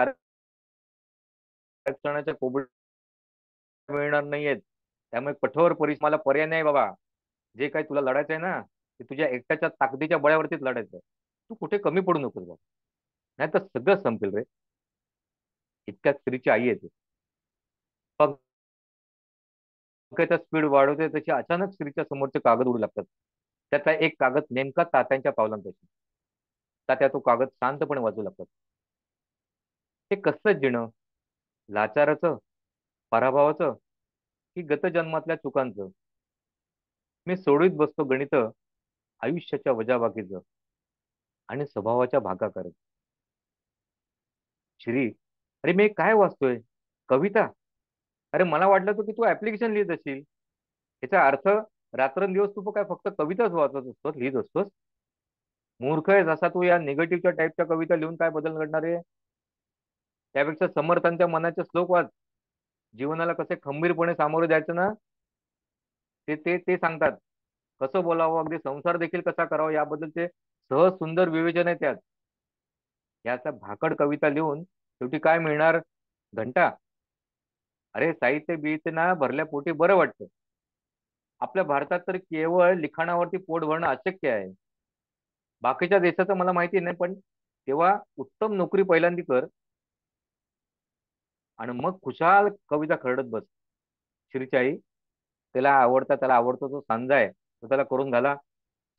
आरक्षणाच्या कोबड्या मिळणार नाहीयेत. त्यामुळे कठोर परिश्रम, मला पर्याय नाही बाबा. जे काही तुला लढायचं आहे ना, ते तुझ्या एकट्याच्या ताकदीच्या बळावरतीच लढायचं आहे. तू कुठे कमी पडू नकोस बाबा, नाही तर सगळं संपेल रे. इतक्यात स्त्रीची आई येते. पंख्याचा स्पीड वाढवते तशी अचानक स्त्रीच्या समोरचे कागद उडू लागतात. त्यातला एक कागद नेमका तात्यांच्या पावलांपाशी. तात्या तो कागद शांतपणे वाचू लागतात. हे कसं जिणं? लाचाराचं, पराभवाचं, की गतजन्मातल्या चुकांचं? मी सोडवीत बसतो गणित, आयुष्याच्या वजाबाकीचं आणि स्वभावाच्या भागाकारच. श्री, अरे मी काय वाचतोय? कविता? अरे मला वाटलं होतं की तू ऍप्लिकेशन लिहित असशील. याचा अर्थ रात्रंदिवस तू काय फक्त कविताच वाचत असतोस, लिहित असतोस? मूर्ख आहे जसा तू. या निगेटिव्हच्या टाईपच्या कविता लिहून काय बदल घडणार आहे? त्यापेक्षा समर्थांच्या मनाचे श्लोक वाच. जीवनाला कसे खंबीरपणे सामोरे जायचं ना, ते ते ते सांगतात. कसं बोलावं, अगदी संसार देखील कसा करावा याबद्दल ते सहज सुंदर विवेचन आहे त्यात. याचा भाकड कविता लिहून शेवटी काय मिळणार? घंटा? अरे साहित्य बिहित्य ना भरल्या पोटी बरं वाटतं. आपल्या भारतात तर केवळ लिखाणावरती पोट भरणं अशक्य आहे. बाकीच्या देशाचं मला माहिती नाही, पण तेव्हा उत्तम नोकरी पहिल्यांदी कर आणि मग खुशाल कविता खरडत बस. श्रीची आई, त्याला आवडतो तो सांजा आहे, तो त्याला करून घाला.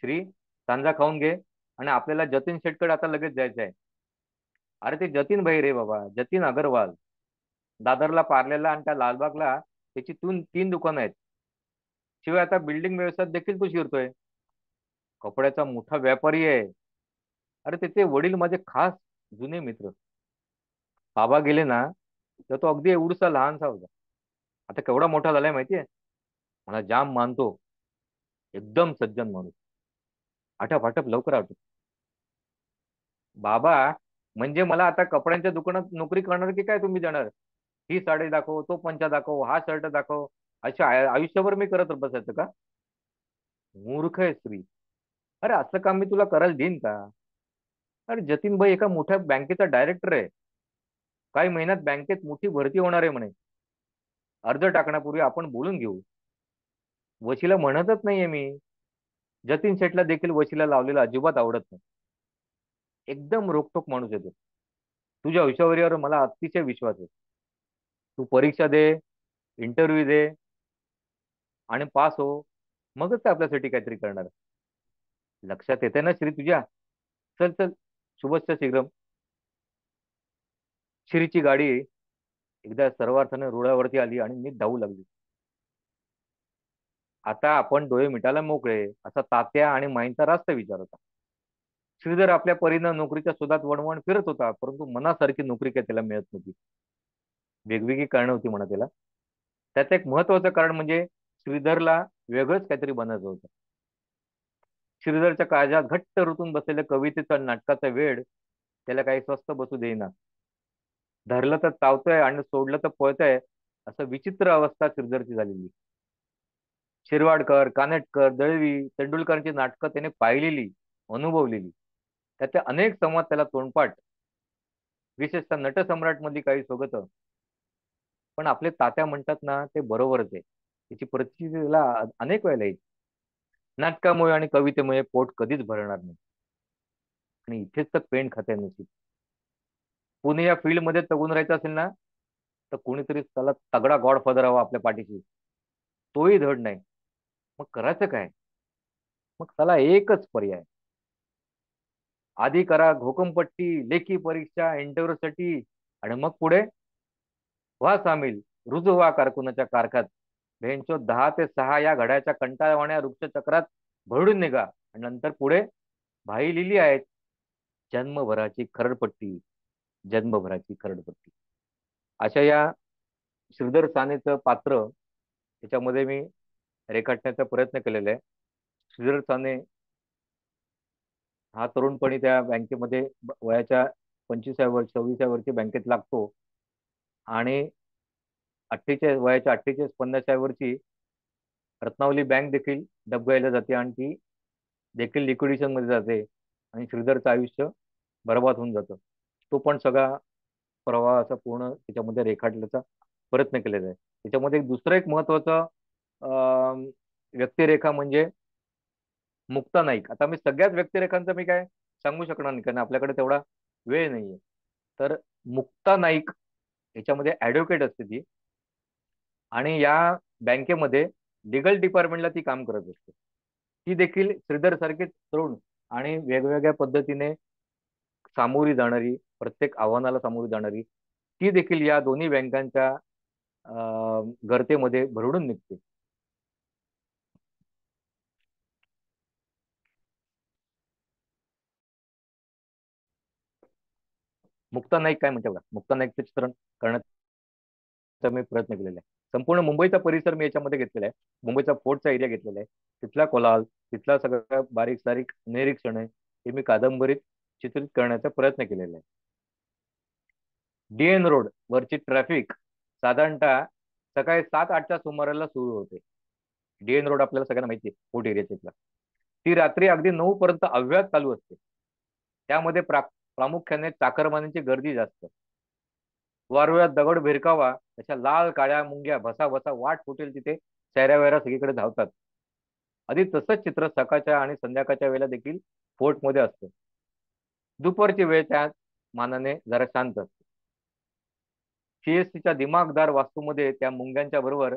श्री, सांजा खाऊन घे आणि आपल्याला जतीन शेटकडे आता लगेच जायचं आहे. अरे ते जतीन भाई रे बाबा, जतीन अगरवाल. दादरला, पार्लेला आणि त्या लालबागला त्याची 3 दुकानं आहेत. शिवाय आता बिल्डिंग व्यवसायात देखील तो शिरतोय. कपड्याचा मोठा व्यापारी आहे. अरे त्याचे वडील माझे खास जुने मित्र. बाबा गेले ना, तर तो अगदी एवढसा लहानसा होता. आता केवढा मोठा झालाय माहितीये? मला जाम मानतो. एकदम सज्जन माणूस. आटप लवकर आटप. बाबा म्हणजे मला आता कपड्यांच्या दुकानात नोकरी करणार की काय तुम्ही देणार? ही साडी दाखव, तो पंचा दाखव, हा शर्ट दाखव. अशा आयुष्यभर मी करत बसायचं का? मूर्ख आहे स्त्री. अरे असं काम मी तुला करायला देईन का? अरे जतीन भाई एका मोठ्या बँकेचा डायरेक्टर आहे. काही महिन्यात बँकेत मोठी भरती होणार आहे म्हणे. अर्ज टाकण्यापूर्वी आपण बोलून घेऊ. वशिला म्हणतच नाहीये मी. जतीन शेटला देखील वशिला लावलेला अजिबात आवडत नाही. एकदम रोकटोक माणूस आहे तो. तुझ्या हुशारीवर मला अतिशय विश्वास आहे. तू परीक्षा दे, इंटरव्ह्यू दे आणि पास हो, मगच ते आपल्यासाठी काहीतरी करणार. लक्षात येते ना श्री तुझ्या? चल चल, शुभस्य शीघ्रम. श्रीची गाडी एकदा सर्वार्थाने रुळावरती आली आणि नीट धावू लागली. आता आपण डोळे मिटायला मोकळे, असा तात्या आणि माईंचा रास्त विचार होता. श्रीधर आपल्या परीनं नोकरीच्या शोधात वणवण फिरत होता, परंतु मनासारखी नोकरी काही त्याला मिळत नव्हती. वेगवेगळी कारणं होती म्हणा त्याला. त्याचं एक महत्वाचं कारण म्हणजे श्रीधरला वेगळंच काहीतरी बनायचं होतं. श्रीधरच्या काळजात घट्ट रुतून बसलेल्या कवितेचा, नाटकाचा वेड त्याला काही स्वस्त बसू देईना. धरलं तर चावतंय आणि सोडलं तर पळतंय, असं विचित्र अवस्था श्रीधरची झालेली. शिरवाडकर, कानेटकर, दळवी, तेंडुलकरांची नाटकं त्याने पाहिलेली, अनुभवलेली. त्याचे अनेक संवाद त्याला तोंडपाठ, विशेषतः नटसम्राट मधली काही सोबत. पण आपले तात्या म्हणतात ना, ते बरोबरच आहे. त्याची परिस्थिती त्याला अनेक वेळेला येईल. नाटकामुळे आणि कवितेमुळे पोट कधीच भरणार नाही. आणि इथेच तर पेंड खाते नशीब. पुणे या फील्ड मध्ये तगून राहायचं असेल ना, तर कोणीतरी त्याला तगडा गॉडफादर हवा आपल्या पाठीशी. तोही धड नाही. मग करायचं काय? मग त्याला एकच पर्याय. आधी करा घोकमपट्टी, लेखी परीक्षा, इंटरव्ह्यू साठी आणि मग पुढे व्हा सामील. रुजू व्हा कारकुनाच्या कारखात. भेंचो 10 ते 6 या घड्याच्या कंटाळवाण्या वृक्ष चक्रात भरडून निघा आणि नंतर पुढे भाई लिहिली आहेत जन्मभराची खरडपट्टी, जन्मभराची खरडपट्टी. अशा या श्रीधर सानेचं पात्र त्याच्यामध्ये मी रेखाटण्याचा प्रयत्न केलेला आहे. श्रीधर साने हा तरुणपणी त्या बँकेमध्ये वयाच्या 25व्या वर्ष 26व्या वर्षी बँकेत लागतो आणि 48 50व्या वर्षी रत्नावली बँक देखील डबघाईला जाते आणि ती देखील लिक्विडेशन मध्ये जाते आणि श्रीधरचं आयुष्य बर्बाद होऊन जातं. तो पण सगळा प्रवाह असा पूर्ण त्याच्यामध्ये रेखाटण्याचा प्रयत्न केलेला आहे. त्याच्यामध्ये दुसरं एक महत्वाचं व्यक्तिरेखा म्हणजे मुक्ता नाईक. आता मी सगळ्याच व्यक्तिरेखांचं मी काय सांगू शकणार नाही कारण आपल्याकडे तेवढा वेळ नाहीये. तर मुक्ता नाईक याच्यामध्ये ऍडव्होकेट असते ती आणि या बँकेमध्ये लिगल डिपार्टमेंटला ती काम करत असते. ती देखील श्रीधर सारखीच तरुण आणि वेगवेगळ्या पद्धतीने सामोरी जाणारी, प्रत्येक आव्हानाला सामोरी जाणारी, ती देखील या दोन्ही बँकांच्या गर्तेमध्ये भरडून निघते. मुक्ता नाईक काय म्हणते बघा. मुक्ता नाईकचं चित्रण करण्याचा मी प्रयत्न केलेला आहे. संपूर्ण मुंबईचा परिसर मी याच्यामध्ये घेतलेला आहे. मुंबईचा फोर्टचा एरिया घेतलेला आहे. तिथला कोलाहल, तिथला सगळं बारीक सारीक निरीक्षण आहे हे मी कादंबरीत चित्रित करण्याचा प्रयत्न केलेला आहे. DN रोड वरची ट्रॅफिक साधारणतः सकाळी 7-8च्या सुमाराला सुरू होते. DN रोड आपल्याला सगळ्यांना माहिती आहे, फोर्ट एरियाचा. ती रात्री अगदी 9 पर्यंत अव्याहत चालू असते. त्यामध्ये प्रामुख्याने चाकरमान्यांची गर्दी जास्त. वारुळात दगड भिरकावा तशा लाल काळ्या मुंग्या भसा भसा वाट फुटेल तिथे सैरावैरा सगळीकडे धावतात. आधी तसंच चित्र सकाळच्या आणि संध्याकाळच्या वेळेला देखील फोर्ट मध्ये असतं. दुपारची वेळ त्या मानाने जरा शांत असते. CSTच्या दिमागदार वास्तूमध्ये त्या मुंग्यांच्या बरोबर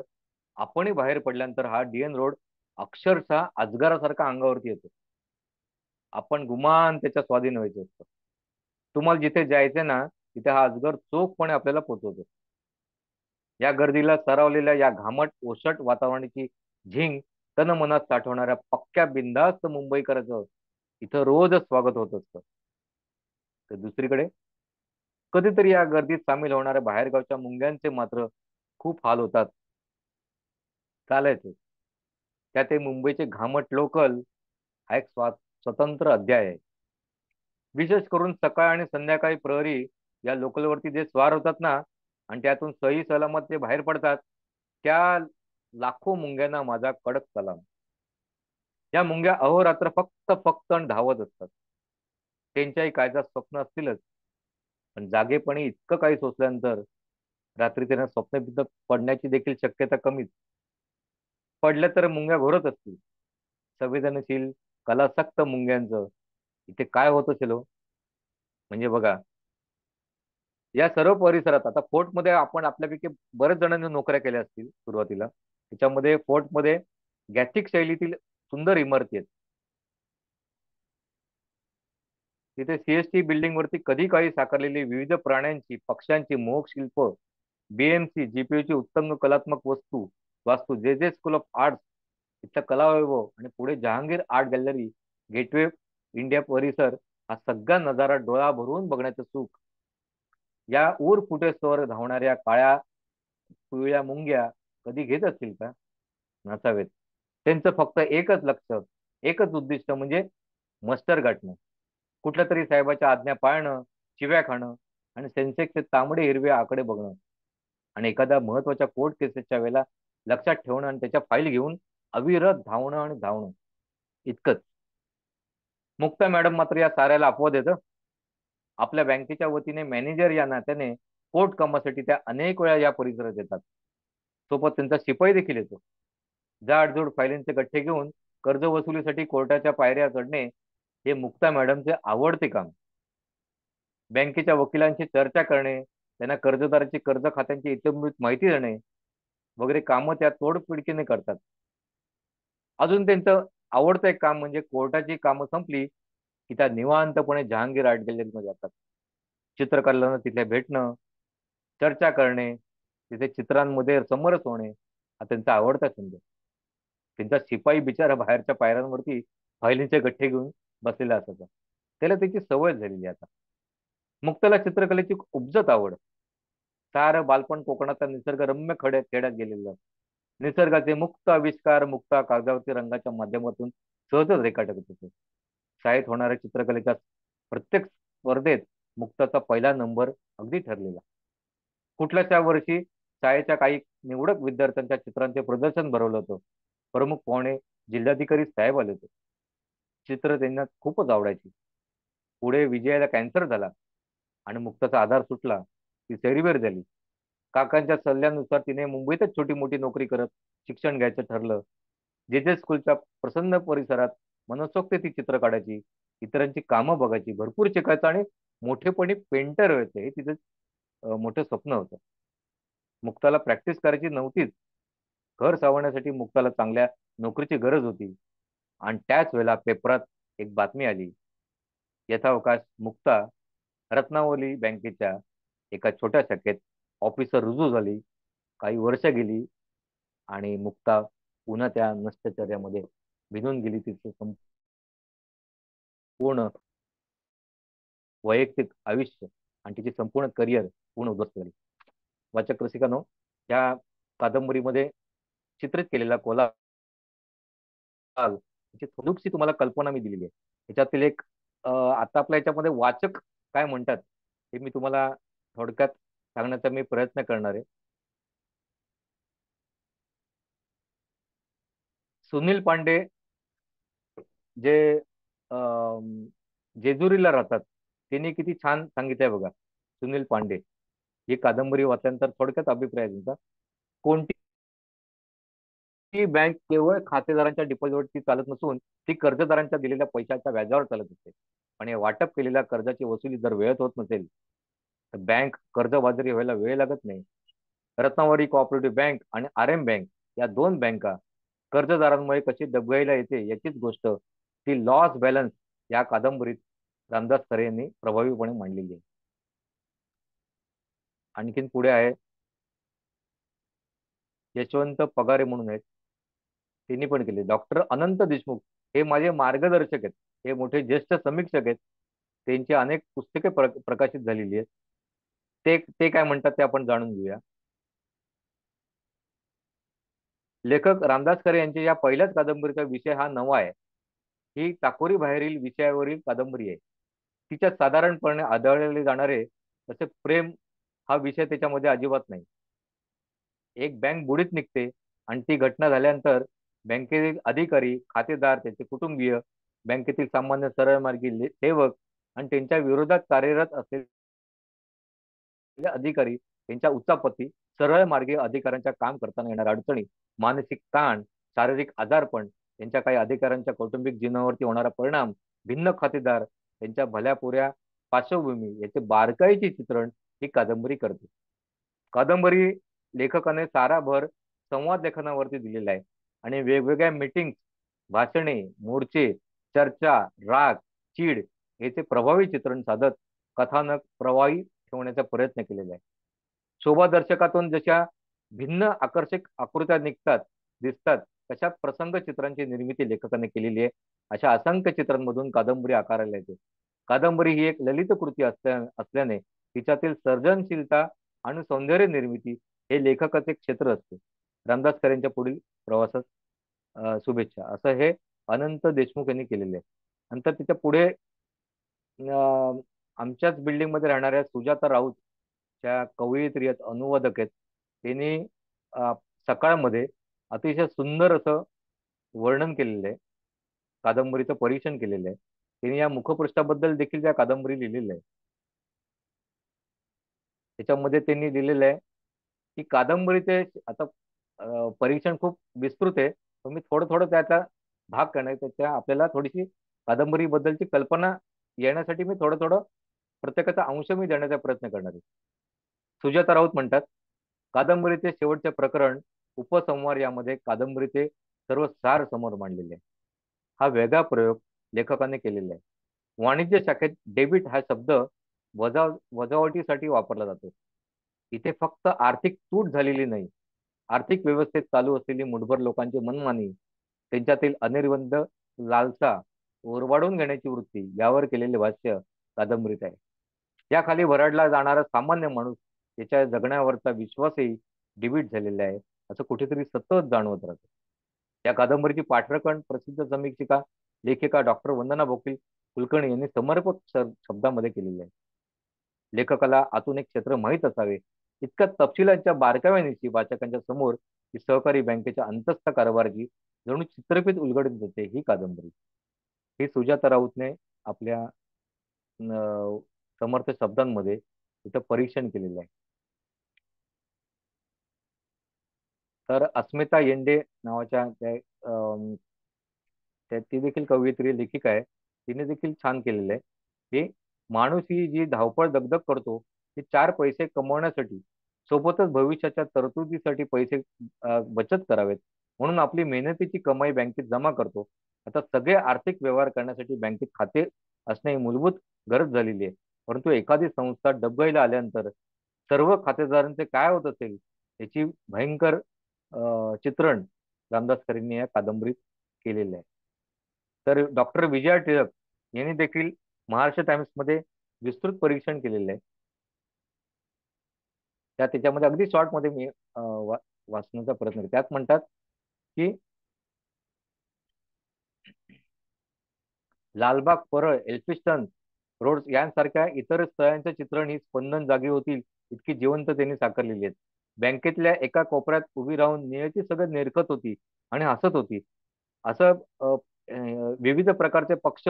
आपणही बाहेर पडल्यानंतर हा DN रोड अक्षरशः अजगरासारखा अंगावरती येतो. आपण गुमान त्याच्या स्वाधीन व्हायचं असतं. तुम्हाला जिथे जायचंय ना तिथे हा अजगर चोखपणे आपल्याला पोहोचवतो. या गर्दीला सरावलेल्या या घामट ओसट वातावरणाची झिंग तन मनात साठवणाऱ्या पक्क्या बिनधास्त मुंबईकरांचं इथं रोजच स्वागत होत असतं. तर दुसरीकडे कधीतरी या गर्दीत सामील होणाऱ्या बाहेरगावच्या मुंग्यांचे मात्र खूप हाल होतात. चालायचं त्यात मुंबईचे घामट लोकल हा एक स्वतंत्र अध्याय आहे. विशेष करून सकाळ आणि संध्याकाळी प्रहरी या लोकलवरती जे स्वार होतात ना आणि त्यातून सही सलामत ते बाहेर पडतात, त्या लाखो मुंग्यांना माझा कडक सलाम. या मुंग्या अहोरात्र फक्त धावत असतात. त्यांच्याही कायदा स्वप्न असतीलच, पण जागेपणी इतकं काही सोसल्यानंतर रात्री त्यांना स्वप्न पडण्याची देखील शक्यता कमीच. पडल्या तर मुंग्या घोरत असतील. संवेदनशील कलासक्त मुंग्यांचं इथे काय होत असेल हो. म्हणजे बघा या सर्व परिसरात आता फोर्टमध्ये आपण आपल्यापैकी बरेच जणांनी नोकऱ्या केल्या असतील सुरुवातीला. त्याच्यामध्ये फोर्टमध्ये गॅथिक शैलीतील सुंदर इमारती आहेत. तिथे CST बिल्डिंग वरती कधी काही साकारलेली विविध प्राण्यांची पक्ष्यांची मोहक शिल्प, BMC GPUची उत्तम कलात्मक वास्तू JJ स्कूल ऑफ आर्ट्स इथला कलावैभव आणि पुढे Jahangir art gallery, gateway India परिसर, हा सगळा नजारा डोळा भरून बघण्याचं सुख या ऊर फुटेस्तवर धावणाऱ्या काळ्या पिवळ्या मुंग्या कधी घेत असतील का? नसावेत. त्यांचं फक्त एकच लक्ष, एकच उद्दिष्ट म्हणजे मस्टर गाठणं, कुठल्या तरी साहेबाच्या आज्ञा पाळणं, शिव्या खाणं आणि सेन्सेक्सचे तांबडे हिरवे आकडे बघणं आणि एखाद्या महत्वाच्या कोर्ट केसेसच्या वेळेला लक्षात ठेवणं आणि त्याच्या फाईल घेऊन अविरत धावणं आणि धावणं इतकंच. मुक्ता मॅडम मात्र या साऱ्याला अपवाद येतं. आपल्या बँकेच्या वतीने मॅनेजर या नात्याने कोर्ट कामासाठी त्या अनेक वेळा या परिसरात येतात. सोबत त्यांचा शिपाई देखील येतो. जाडजूड फायलींचे गठ्ठे घेऊन कर्ज वसुलीसाठी कोर्टाच्या पायऱ्या चढणे हे मुक्ता मॅडमचे आवडते काम. बँकेच्या वकिलांची चर्चा करणे, त्यांना कर्जदाराची कर्ज खात्यांची इत्यंभूत माहिती देणे वगैरे कामं त्या तोडपिडकीने करतात. अजून त्यांचं आवडतं एक काम म्हणजे कोर्टाची कामं संपली की त्या निवांतपणे जहांगीर आर्ट गॅलरीमध्ये जातात. चित्रकलांना तिथे भेटणं, चर्चा करणे, तिथे चित्रांमध्ये समरस होणे हा त्यांचा आवडता छंद. त्यांचा शिपाई बिचारा बाहेरच्या पायऱ्यांवरती फायलींचे गठ्ठे घेऊन बसलेला असायचा. त्याला त्याची सवय झालेली आता. मुक्ताला चित्रकलेची उपजत आवड. सारं बालपण कोकणाचा निसर्गरम्य खेड्यात गेलेलं. निसर्गाचे मुक्त आविष्कार मुक्ता कागदावरती रंगाच्या माध्यमातून सहजच रेखाटत होते. शाळेत होणाऱ्या चित्रकलेच्या प्रत्येक स्पर्धेत मुक्ताचा पहिला नंबर अगदी ठरलेला. कुठल्याच्या वर्षी शाळेच्या काही निवडक विद्यार्थ्यांच्या चित्रांचे प्रदर्शन भरवलं होतं. प्रमुख पाहुणे जिल्हाधिकारी साहेब आले होते. चित्र त्यांना खूपच आवडायची. पुढे विजयाला कॅन्सर झाला आणि मुक्ताचा आधार सुटला. ती सैरीवर झाली. काकांच्या सल्ल्यानुसार तिने मुंबईतच छोटी मोठी नोकरी करत शिक्षण घ्यायचं ठरलं. जे जे स्कूलच्या प्रसन्न परिसरात मनसोक्त ती चित्र काढायची, इतरांची कामं बघायची, भरपूर शिकायचं आणि मोठेपणी पेंटर व्हायचं हे तिचं मोठं स्वप्न होतं. मुक्ताला प्रॅक्टिस करायची नव्हतीच. घर सावरण्यासाठी मुक्ताला चांगल्या नोकरीची गरज होती. आणि त्याच वेळेला पेपरात एक बातमी आली. यथावकाश मुक्ता रत्नावली बँकेच्या एका छोट्या शाखेत ऑफिसर रुजू झाली. काही वर्ष गेली आणि मुक्ता पुन्हा त्या नष्टचर्यामध्ये भिनून गेली. तिचे संपूर्ण वैयक्तिक आयुष्य आणि तिचे संपूर्ण करिअर पूर्ण उद्ध्वस्त झाले. वाचक रसिकांनो, या कादंबरीमध्ये चित्रित केलेला कोलाज याची थोडीशी तुम्हाला कल्पना मी दिलेली आहे. याच्यातील एक आता आपल्या याच्यामध्ये वाचक काय म्हणतात हे मी तुम्हाला थोडक्यात सांगण्याचा मी प्रयत्न करणार आहे. सुनील पांडे जे जेजुरीला राहतात त्यांनी किती छान सांगितलंय बघा. सुनील पांडे ही कादंबरी वाचल्यानंतर थोडक्यात अभिप्राय आहे त्यांचा. कोणती बँक केवळ खातेदारांच्या डिपॉझिटवरती चालत नसून ती कर्जदारांच्या दिलेल्या पैशाच्या व्याजावर चालत असते. आणि वाटप केलेल्या कर्जाची वसुली जर वेळेत होत नसेल तर बँक कर्जबाजारी व्हायला वेळ लागत नाही. रत्नावरी कोऑपरेटिव्ह बँक आणि RM बँक या दोन बँका कर्जदारांमुळे कशी डबघाईला येते याचीच गोष्ट ती लॉस बॅलन्स या कादंबरीत रामदास खरे यांनी प्रभावीपणे मांडलेली आहे. आणखीन पुढे आहे यशवंत पगारे म्हणून आहेत. त्यांनी पण केले. डॉक्टर अनंत देशमुख हे माझे मार्गदर्शक आहेत. हे मोठे ज्येष्ठ समीक्षक आहेत. त्यांची अनेक पुस्तके प्रकाशित झालेली आहेत. ते काय म्हणतात ते आपण जाणून घेऊया. लेखक रामदास खरे यांच्या या पहिल्याच कादंबरीचा विषय हा नवा आहे. ही टाकोरी बाहेरील विषयावरील कादंबरी आहे. तिच्यात साधारणपणे आढळले जाणारे तसे प्रेम हा विषय त्याच्यामध्ये अजिबात नाही. एक बँक बुडीत निघते आणि ती घटना झाल्यानंतर बँकेतील अधिकारी, खातेदार, त्याचे कुटुंबीय, बँकेतील सामान्य सरळमार्गी सेवक आणि त्यांच्या विरोधात कार्यरत असलेले अधिकारी, त्यांच्या उच्चापती, सरळ मार्गी अधिकाऱ्यांच्या काम करताना येणाऱ्या अडचणी, मानसिक ताण, शारीरिक आजारपण, त्यांच्या काही अधिकाऱ्यांच्या कौटुंबिक जीवनावरती होणारा परिणाम, भिन्न खातेदार, त्यांच्या भल्यापुऱ्या पार्श्वभूमी याचे बारकाईचे चित्रण ही कादंबरी करते. कादंबरी लेखकाने सारा भर संवाद लेखनावरती दिलेला आहे आणि वेगवेगळ्या मीटिंग, भाषणे, मोर्चे, चर्चा, राग, चीड याचे प्रभावी चित्रण साधत कथानक प्रवाही ठेवण्याचा प्रयत्न केलेला आहे. शोभा दर्शकातून जशा भिन्न आकर्षक आकृत्या दिसतात तशा प्रसंग चित्रांची निर्मिती लेखकाने केलेली आहे. अशा असंख्य चित्रांमधून कादंबरी आकाराला येते. कादंबरी ही एक ललित कृती असल्याने तिच्यातील सर्जनशीलता आणि सौंदर्य निर्मिती हे लेखकाचे क्षेत्र असते. रामदास खरेंच्या पुढील प्रवासात शुभेच्छा असं हे अनंत देशमुख यांनी केलेले आहे. नंतर तिच्या पुढे आमच्याच बिल्डिंग मध्ये राहणाऱ्या सुजाता राऊत त्या कवयित्री आहेत, अनुवादक आहेत. त्यांनी सकाळमध्ये अतिशय सुंदर असं वर्णन केलेलं आहे. कादंबरीचं परीक्षण केलेलं आहे. त्यांनी या मुखपृष्ठाबद्दल देखील त्या कादंबरी लिहिलेलं आहे. त्याच्यामध्ये त्यांनी लिहिलेलं आहे की कादंबरीचे आता परीक्षण खूप विस्तृत आहे. पण मी थोडं त्याचा भाग करणार त्याच्या आपल्याला थोडीशी कादंबरीबद्दलची कल्पना येण्यासाठी मी थोडं प्रत्येकाचा अंश मी देण्याचा प्रयत्न करणार आहे. सुजाता राऊत म्हणतात, कादंबरीचे शेवटचे प्रकरण उपसंहार यामध्ये कादंबरीचे सर्व सार समोर मांडलेले आहे. हा वेगळा प्रयोग लेखकाने केलेला आहे. वाणिज्य शाखेत डेबिट हा शब्द वजावटीसाठी वापरला जातो. इथे फक्त आर्थिक तूट झालेली नाही, आर्थिक व्यवस्थेत चालू असलेली मुठभर लोकांची मनमानी, त्यांच्यातील अनिर्बंध लालसा, ओरबाडून घेण्याची वृत्ती यावर केलेले भाष्य कादंबरीत आहे. याखाली भरडला जाणारा सामान्य माणूस त्याच्या जगण्यावरचा विश्वासही डिबीट झालेला आहे असं कुठेतरी सतत जाणवत राहतं. या कादंबरीची पाठराखण प्रसिद्ध समीक्षिका लेखिका डॉक्टर वंदना बोकील कुलकर्णी यांनी समर्पक शब्दामध्ये केलेली आहे. लेखकाला आतून एक क्षेत्र माहीत असावे इतक्या तपशिलांच्या बारकाव्यानिशी वाचकांच्या समोर ही सहकारी बँकेच्या अंतस्थ कारभाराची जणू चित्रफित उलगडून देते ही कादंबरी. ही सुजाता राऊतने आपल्या समर्थ शब्दांमध्ये तिथं परीक्षण केलेलं आहे. तर अस्मिता येंडे नावाच्या ती देखील कवयित्री लेखिका आहे. तिने देखील छान केलेलं आहे की माणूस ही जी धावपळ दगदग करतो ती 4 पैसे कमवण्यासाठी सोबतच भविष्याच्या तरतुदीसाठी पैसे बचत करावेत म्हणून आपली मेहनतीची कमाई बँकेत जमा करतो. आता सगळे आर्थिक व्यवहार करण्यासाठी बँकेत खाते असणे ही मूलभूत गरज झालेली आहे. परंतु एखादी संस्था डबघाईला आल्यानंतर सर्व खातेदारांचे काय होत असेल याची भयंकर चित्रण रामदास खरेंनी या कादंबरीत केलेलं आहे. तर डॉक्टर विजया टिळक यांनी देखील महाराष्ट्र टाइम्समध्ये विस्तृत परीक्षण केलेलं आहे. त्याच्यामध्ये अगदी शॉर्टमध्ये मी वाचण्याचा प्रयत्न करतो. त्यात म्हणतात की लालबाग, परळ, एल्फिस्टन रोड यांसारख्या इतर स्थळांचे चित्रण ही स्पंदन जागी होतील इतकी जिवंत त्यांनी साकारलेली आहेत. बँकेतल्या एका कोपऱ्यात उभी राहून नियती सगळं निरखत होती आणि हसत होती. असं विविध प्रकारचे पक्ष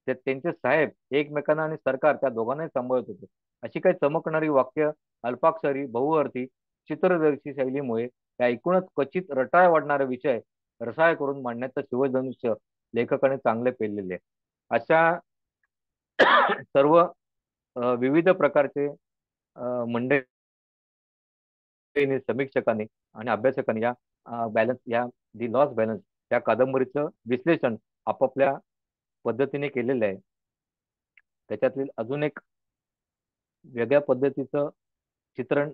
त्यांचे साहेब एकमेकांना आणि सरकार त्या दोघांनाही सांभाळत होते. अशी काही चमकणारी वाक्य अल्पाक्षरी बहुअर्थी चित्रदर्शी शैलीमुळे त्या एकूणच क्वचित रटाळ वाढणारे विषय रसाळ करून मांडण्याचं शिवधनुष्य लेखकाने चांगले पेललेले आहे. अशा सर्व विविध प्रकारचे मंडळी समीक्षकांनी आणि अभ्यासकांनी या बॅलन्स या दी लॉस बॅलन्स या कादंबरीचं विश्लेषण आपापल्या पद्धतीने केलेलं आहे. त्याच्यातील अजून एक वेगळ्या पद्धतीचं चित्रण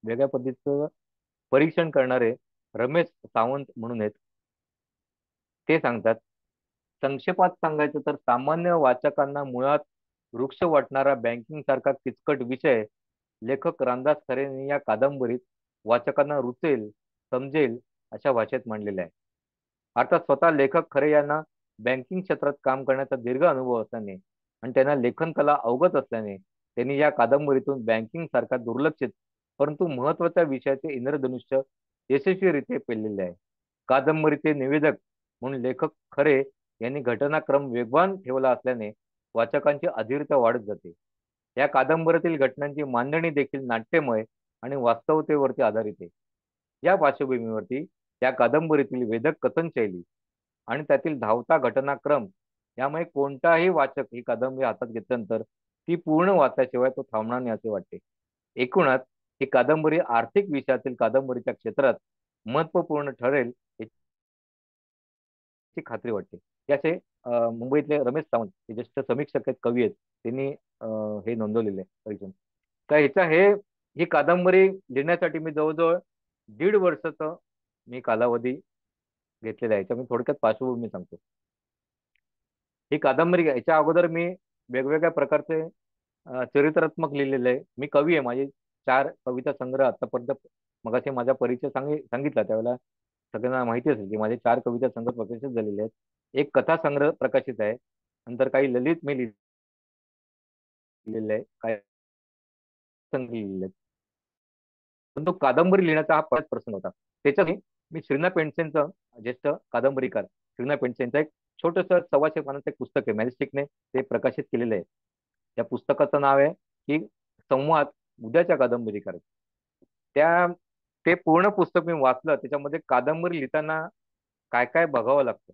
वेगळ्या पद्धतीचं परीक्षण करणारे रमेश सावंत म्हणून आहेत. ते सांगतात, संक्षेपात सांगायचं तर सामान्य वाचकांना मुळात वृक्ष वाटणारा बँकिंग सारखा किचकट विषय लेखक रामदास खरेंनी या कादंबरीत वाचकांना रुचेल समजेल अशा भाषेत मांडलेला आहे. अर्थात स्वतः लेखक खरे यांना बँकिंग क्षेत्रात काम करण्याचा दीर्घ अनुभव असल्याने आणि त्यांना लेखन कला अवगत असल्याने त्यांनी या कादंबरीतून बँकिंग सारखा दुर्लक्षित परंतु महत्वाच्या विषयाचे इंद्रधनुष्य यशस्वीरित्या पेललेले आहे. कादंबरीचे निवेदक म्हणून लेखक खरे यांनी घटनाक्रम वेगवान ठेवला असल्याने वाचकांची अधीरता वाढत जाते. या कादंबरीतील घटनांची मांडणी देखील नाट्यमय आणि वास्तवतेवरती आधारित आहे. या पार्श्वभूमीवरती या कादंबरीतील वेदक कथनशैली आणि त्यातील धावता घटनाक्रम यामुळे कोणताही वाचक ही कादंबरी हातात घेतल्यानंतर ती पूर्ण वाचल्याशिवाय तो थांबणार नाही असे वाटते. एकूणच ही कादंबरी आर्थिक विषयातील कादंबरीच्या क्षेत्रात महत्वपूर्ण ठरेल याची खात्री वाटते. याचे मुंबईतले रमेश सावंत हे ज्येष्ठ समीक्षक आहेत, कवी आहेत, त्यांनी हे नोंदवलेले आहे परीक्षण. तर ही कादंबरी लिहिण्यासाठी मी जवळजवळ 1.5 वर्षाचा मी कालावधी घेतलेला आहे. याच्या मी थोडक्यात पार्श्वभूमी सांगतो. ही कादंबरी याच्या अगोदर मी वेगवेगळ्या प्रकारचे चरित्रात्मक लिहिलेले आहे. मी कवी आहे. माझे 4 कविता संग्रह आतापर्यंत मगाशी माझा परिचय सांगितला त्यावेळेला सगळ्यांना माहिती असेल की माझे 4 कविता संग्रह प्रकाशित झालेले आहेत. एक कथा संग्रह प्रकाशित आहे. नंतर काही ललित मी लिहिलेले आहे, काही लिहिलेले आहेत. पण तो कादंबरी लिहिण्याचा हा परत प्रसंग होता. त्याच्यात मी श्रीना पेंडसेंचं ज्येष्ठ कादंबरीकार श्रीना पेंडसेंचं एक छोटस 125 पानाचं एक पुस्तक आहे, मॅजेस्टिकने ते प्रकाशित केलेलं आहे. त्या पुस्तकाचं नाव आहे की संवाद उद्याच्या कादंबरीकार. ते पूर्ण पुस्तक मी वाचलं. त्याच्यामध्ये कादंबरी लिहिताना काय काय बघावं लागतं,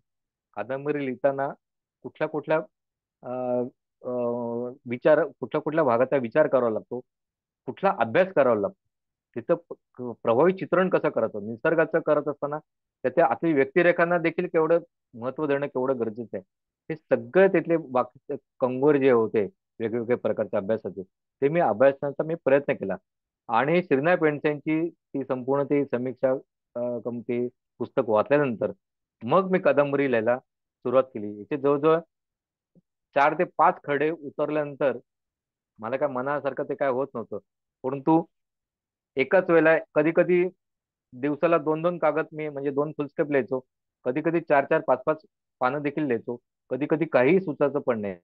कादंबरी लिहिताना कुठल्या कुठल्या कुठल्या भागाचा विचार करावा लागतो, कुठला अभ्यास करावा लागतो, तिथं प्रभावी चित्रण कसं करायचं, निसर्गाचं करत असताना त्याच्या आपली व्यक्तिरेखांना देखील केवढं महत्व देणं केवढं गरजेचं आहे. हे सगळं तिथले बाकीचे कंगोर जे होते वेगवेगळ्या प्रकारच्या अभ्यासाचे ते मी अभ्यासाचा प्रयत्न केला. आणि श्रीना पेंडसेंची ती संपूर्ण ती समीक्षा ते पुस्तक वाचल्यानंतर मग मी कादंबरी लिहायला सुरुवात केली. इथे जवळजवळ 4 ते 5 खडे उतरल्यानंतर मला काय मनासारखं ते काय होत नव्हतं. परंतु एकाच वेळेला कधी कधी दिवसाला 2-2 कागद मी म्हणजे 2 फुलस्केप लिहायचो, कधी कधी 4-4, 5-5 पानं देखील लिहायचो, कधी कधी काहीही सुचायचं पण नाही,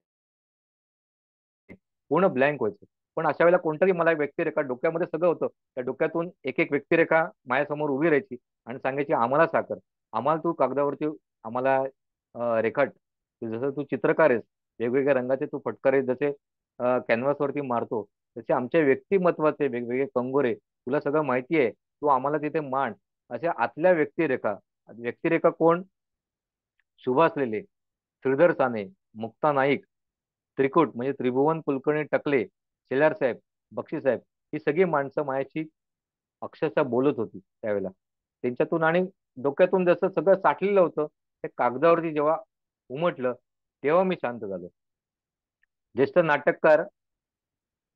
पूर्ण ब्लँक व्हायचं. पण अशा वेळेला कोणतरी मला व्यक्तिरेखा डोक्यामध्ये सगळं होतं, त्या डोक्यातून एक एक व्यक्तिरेखा माझ्यासमोर उभी राहायची आणि सांगायची आम्हाला साकार, आम्हाला तू कागदावरती आम्हाला रेखाट, जसं तू चित्रकार आहेस, वेगवेगळ्या रंगाचे तू फटकारे जसे कॅनव्हासवरती मारतो, तसे आमच्या व्यक्तिमत्वाचे वेगवेगळे कंगोरे तुला सगळं माहिती आहे, तू आम्हाला तिथे मांड. अशा आतल्या व्यक्तिरेखा. व्यक्तिरेखा कोण? सुभाष लेले, श्रीधर साने, मुक्ता नाईक, त्रिकूट म्हणजे त्रिभुवन कुलकर्णी टकले, शेलार साहेब, बक्षी साहेब, ही सगळी माणसं माझ्याशी अक्षरशः बोलत होती त्यावेळेला. त्यांच्यातून आणि डोक्यातून जसं सगळं साठलेलं होतं ते कागदावरती जेव्हा उमटलं तेव्हा मी शांत झालो. ज्येष्ठ नाटककार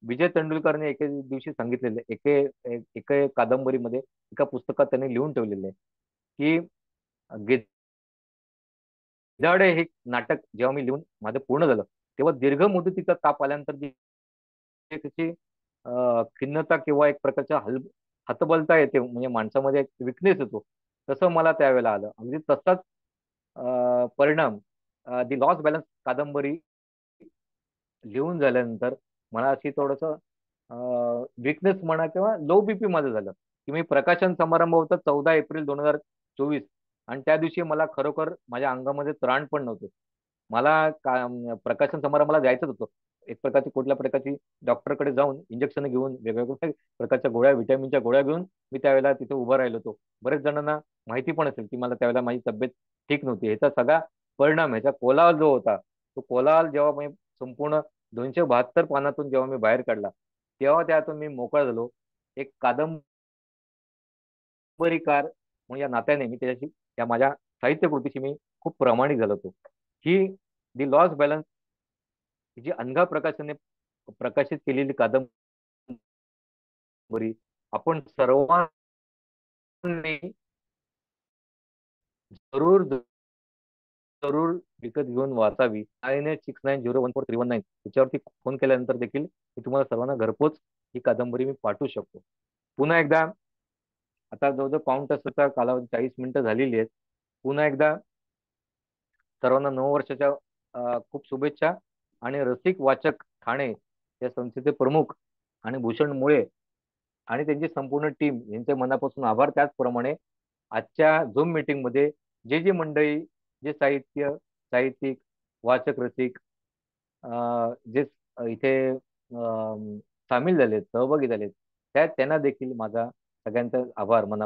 विजय तेंडुलकरने एके दिवशी सांगितलेले, एके कादंबरीमध्ये, एका पुस्तकात त्यांनी लिहून ठेवलेले आहे की गिधाडे हे नाटक जेव्हा मी लिहून माझं पूर्ण झालं तेव्हा दीर्घ मुदतीचा ताप आल्यानंतर जी त्याची खिन्नता किंवा एक प्रकारचा हतबलता येते, म्हणजे माणसामध्ये एक विकनेस येतो, तसं मला त्यावेळेला आलं. अगदी तसाच परिणाम दी लॉस्ट बॅलन्स कादंबरी लिहून झाल्यानंतर मला अशी थोडस विकनेस म्हणा किंवा लो बीपी माझं झालं, की मी प्रकाशन समारंभ होता 14 एप्रिल 2024 आणि त्या दिवशी मला खरोखर माझ्या अंगामध्ये त्राण पण नव्हतं. मला प्रकाशन समारंभाला जायचंच होतं. एक प्रकारची कुठल्या प्रकारची डॉक्टरकडे जाऊन इंजेक्शन घेऊन वेगवेगळ्या प्रकारच्या गोळ्या, व्हिटॅमिनच्या गोळ्या घेऊन मी त्यावेळेला तिथे उभं राहिलो होतो. बरेच जणांना माहिती पण असेल की मला त्यावेळेला माझी तब्येत ठीक नव्हती. ह्याचा सगळा परिणाम, ह्याचा कोलाहल जो होता, तो कोलाहल जेव्हा मी संपूर्ण 272 पानातून जेव्हा मी बाहेर काढला तेव्हा त्यातून मी मोकळा झालो. एक कादंबरीकार म्हणून या नात्याने मी त्याच्याशी, त्या माझ्या साहित्य कृतीशी मी खूप प्रामाणिक झालो होतो. ही दी लॉस्ट बॅलन्स जी अनघा प्रकाशनाने प्रकाशित केलेली कादंबरी आपण सर्वांनी जरूर जरूर विकत घेऊन वाचावी. 9869014319 याच्यावरती फोन केल्यानंतर देखील मी तुम्हाला सर्वांना घरपोच ही कादंबरी मी पाठवू शकतो. पुन्हा एकदा, आता जवळजवळ पाऊण तासाचा कालावधी, 40 मिनिटं झालेली आहेत. पुन्हा एकदा सर्वांना नववर्षाच्या खूप शुभेच्छा. आणि रसिक वाचक ठाणे या संस्थेचे प्रमुख आणि भूषण मुळे आणि त्यांची संपूर्ण टीम यांचे मनापासून आभार. त्याचप्रमाणे आजच्या झूम मीटिंग मध्ये जे जे मंडळी, जे साहित्यिक, वाचक, रसिक जे इथे सामील झालेत, सहभागी झालेत, त्यांना देखील माझा सगळ्यांचा आभार मना